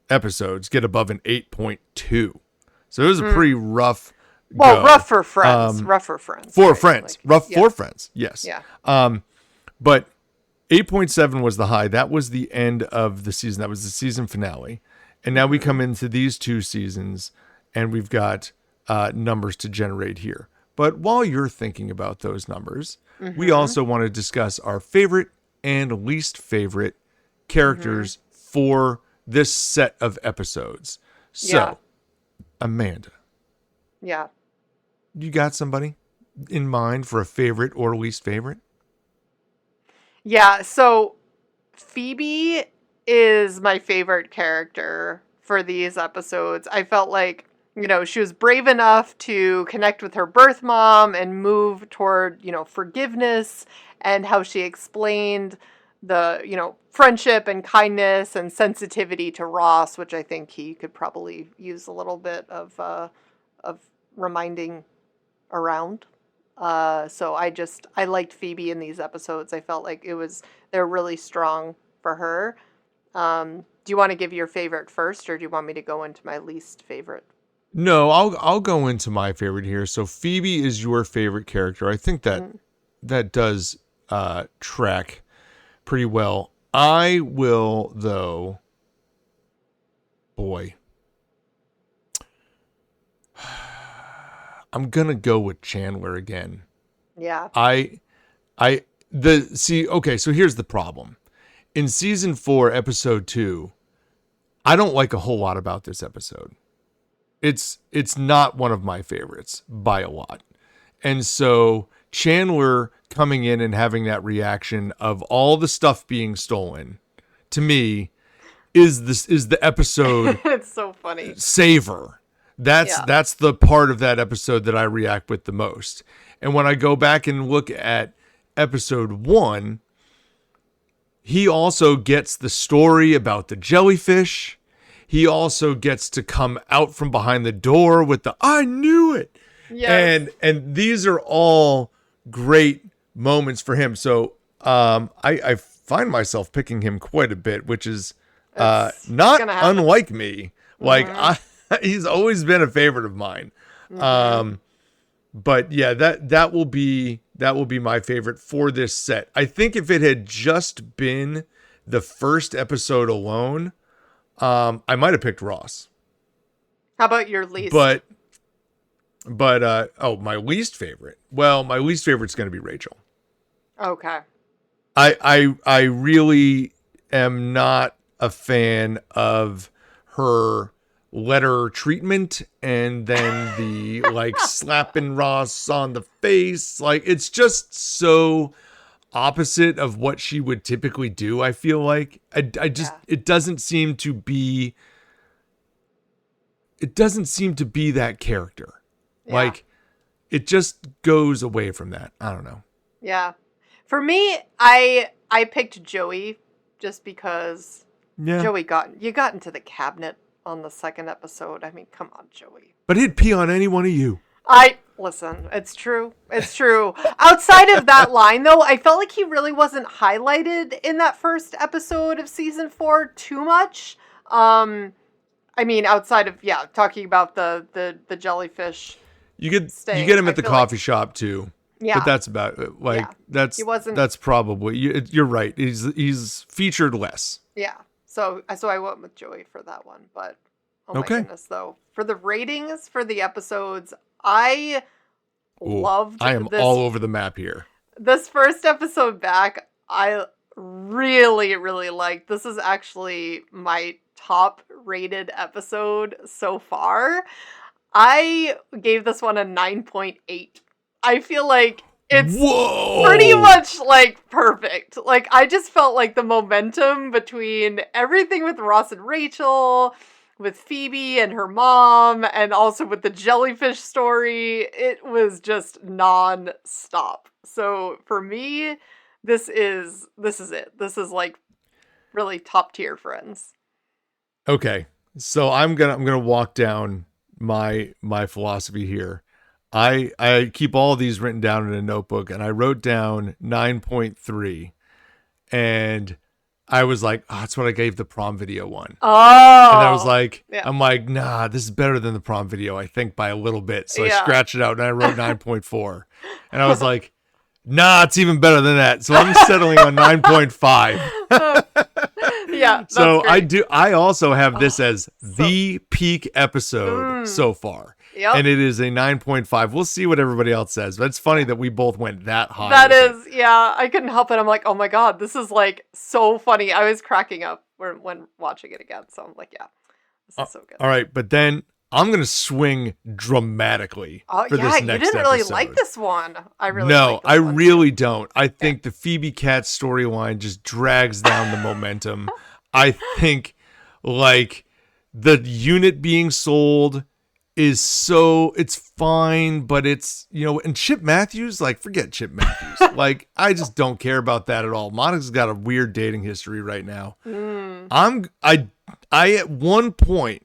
episodes get above an 8.2. So it was a pretty rough
Well,
go.
rough for Friends. Rough for Friends.
For
right?
Friends.
Like, yeah.
For Friends, yes.
Yeah.
But 8.7 was the high. That was the end of the season. That was the season finale. And now we come into these 2 seasons, and we've got numbers to generate here. But while you're thinking about those numbers, we also want to discuss our favorite and least favorite characters for this set of episodes. So,
Yeah.
Amanda,
Yeah.
you got somebody in mind for a favorite or least favorite?
Yeah, so Phoebe is my favorite character for these episodes. I felt like, she was brave enough to connect with her birth mom and move toward, forgiveness, and how she explained the, friendship and kindness and sensitivity to Ross, which I think he could probably use a little bit of reminding around. So I liked Phoebe in these episodes. I felt like they're really strong for her. Do you want to give your favorite first, or do you want me to go into my least favorite?
No, I'll go into my favorite here. So Phoebe is your favorite character. I think that does track pretty well. I will, though. Boy, I'm gonna go with Chandler again.
Yeah.
Okay, so here's the problem. In season 4, episode 2, I don't like a whole lot about this episode. It's not one of my favorites by a lot. And so Chandler coming in and having that reaction of all the stuff being stolen, to me, is the episode
It's so funny.
savor. That's the part of that episode that I react with the most. And when I go back and look at episode 1, he also gets the story about the jellyfish. He also gets to come out from behind the door with the "I knew it."
Yes.
And these are all great moments for him. So I find myself picking him quite a bit, which is not unlike me. Like he's always been a favorite of mine. But yeah, that will be my favorite for this set. I think if it had just been the first episode alone, I might have picked Ross.
How about your least?
But my least favorite. Well, my least favorite's going to be Rachel.
Okay.
I really am not a fan of her letter treatment and then the like slapping Ross on the face. Like, it's just so opposite of what she would typically do. I feel like it doesn't seem to be that character.
Yeah.
Like, it just goes away from that. I don't know.
Yeah. For me, I picked Joey just because Joey got into the cabinet on the second episode. I mean, come on, Joey.
But he'd pee on any one of you.
Listen, it's true. It's true. Outside of that line, though, I felt like he really wasn't highlighted in that first episode of season 4 too much. I mean, outside of, talking about the jellyfish.
You get him at the coffee shop too.
Yeah.
But that's about it. Like, that's probably, you're right. He's featured less.
Yeah. So I went with Joey for that one, but oh my goodness, though. For the ratings for the episodes, I loved
I am all over the map here.
This first episode back, I really, really liked. This is actually my top rated episode so far. I gave this one a 9.8. I feel like it's pretty much like perfect. Like, I just felt like the momentum between everything with Ross and Rachel, with Phoebe and her mom, and also with the jellyfish story. It was just non-stop. So for me, this is it. This is like really top tier Friends.
Okay. So I'm gonna walk down my philosophy here. I keep all of these written down in a notebook, and I wrote down 9.3, and I was like, oh, that's what I gave the prom video one.
Oh,
and I was like,
yeah.
I'm like, nah, this is better than the prom video, I think, by a little bit. So I
Yeah.
scratched it out and I wrote 9.4, and I was like, nah, it's even better than that. So I'm settling on 9.5.
Yeah. That's
So
great.
I also have this as the peak episode so far.
Yep.
And it is a 9.5. We'll see what everybody else says. But it's funny that we both went that high.
That
with
is, yeah, I couldn't help it. I'm like, oh my God, this is like so funny. I was cracking up when watching it again. So I'm like, yeah, this is so good.
All right, but then I'm going to swing dramatically
Oh,
for
yeah,
this
you
next
didn't really
episode.
like this one. I really
No,
like this
I
one.
really don't. I think the Phoebe Cat storyline just drags down the momentum. I think, like, the unit being sold is it's fine, but it's, and Chip Matthews, like, forget Chip Matthews. Like, I just don't care about that at all. Monica's got a weird dating history right now. I at one point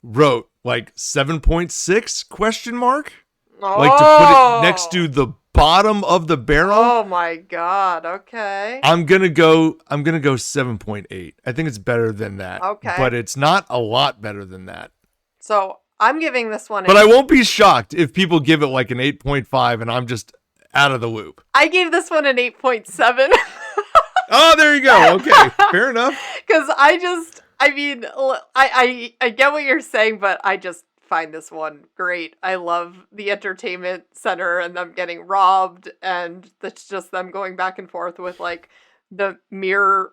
wrote like 7.6 question mark, like to put it next to the bottom of the barrel.
Oh my God. Okay.
I'm gonna go 7.8. I think it's better than that.
Okay.
But it's not a lot better than that.
So I'm giving this one.
But I won't be shocked if people give it like an 8.5 and I'm just out of the loop.
I gave this one an 8.7.
Oh, there you go. Okay, fair enough.
Because I mean, I get what you're saying, but I just find this one great. I love the entertainment center and them getting robbed, and that's just them going back and forth with like the mirror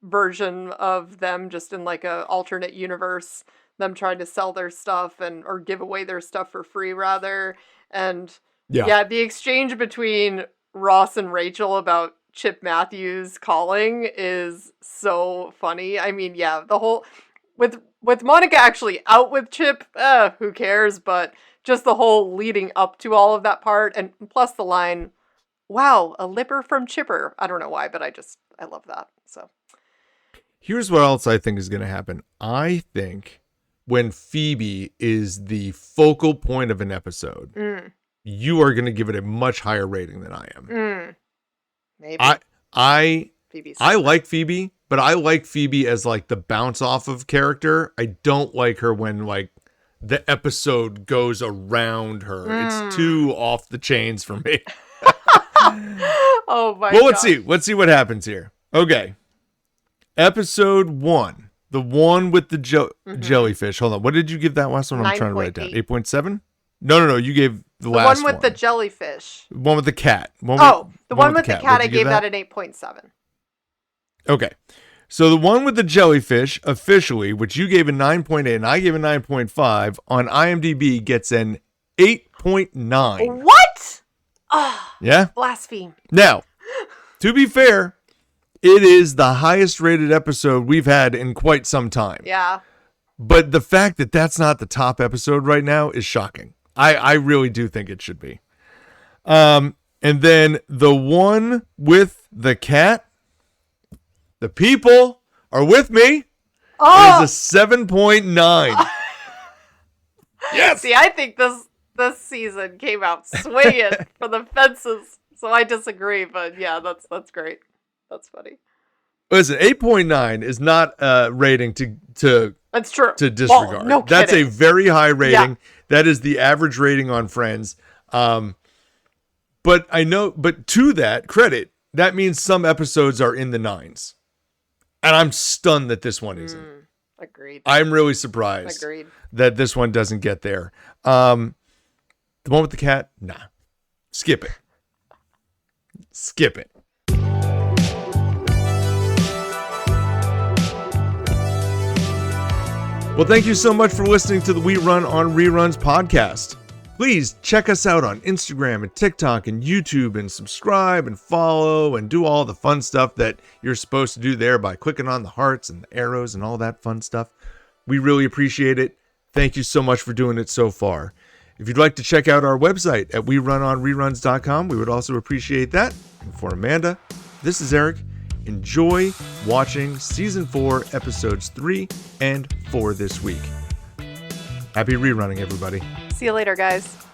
version of them just in like a alternate universe, them trying to sell their stuff or give away their stuff for free rather. And yeah, the exchange between Ross and Rachel about Chip Matthews calling is so funny. I mean, yeah, the whole with Monica actually out with Chip, who cares? But just the whole leading up to all of that part, and plus the line, "Wow, a lipper from Chipper." I don't know why, but I love that. So
here's what else I think is going to happen. I think when Phoebe is the focal point of an episode, you are going to give it a much higher rating than I am.
Maybe.
I like Phoebe, but I like Phoebe as like the bounce off of character. I don't like her when like the episode goes around her. It's too off the chains for me.
Oh my god.
Well, let's see. Let's see what happens here. Okay. Episode 1. The one with the jellyfish. Hold on. What did you give that last one? I'm trying to write it down. 8.7? No. You gave the last one.
The one with the jellyfish.
The one with the cat.
The one with the cat, I gave that an 8.7.
Okay. So the one with the jellyfish, officially, which you gave a 9.8 and I gave a 9.5, on IMDb gets an 8.9.
What?
Yeah?
Blaspheme.
Now, to be fair, it is the highest rated episode we've had in quite some time.
Yeah.
But the fact that that's not the top episode right now is shocking. I really do think it should be. And then the one with the cat, the people are with me.
Oh!
It is a 7.9. Yes!
See, I think this season came out swinging for the fences. So I disagree, but yeah, that's great. That's funny.
Listen, 8.9 is not a rating to
That's true.
To disregard.
Well, no
That's a
kidding.
very high rating.
Yeah.
That is the average rating on Friends. But to that credit, that means some episodes are in the 9s. And I'm stunned that this one isn't.
Agreed.
I'm really surprised
Agreed.
that this one doesn't get there. The one with the cat? Nah. Skip it. Skip it. Well, thank you so much for listening to the We Run on Reruns podcast. Please check us out on Instagram and TikTok and YouTube and subscribe and follow and do all the fun stuff that you're supposed to do there by clicking on the hearts and the arrows and all that fun stuff. We really appreciate it. Thank you so much for doing it so far. If you'd like to check out our website at werunonreruns.com, we would also appreciate that. And for Amanda, this is Eric. Enjoy watching Season 4, Episodes 3 and 4 this week. Happy rerunning, everybody.
See you later, guys.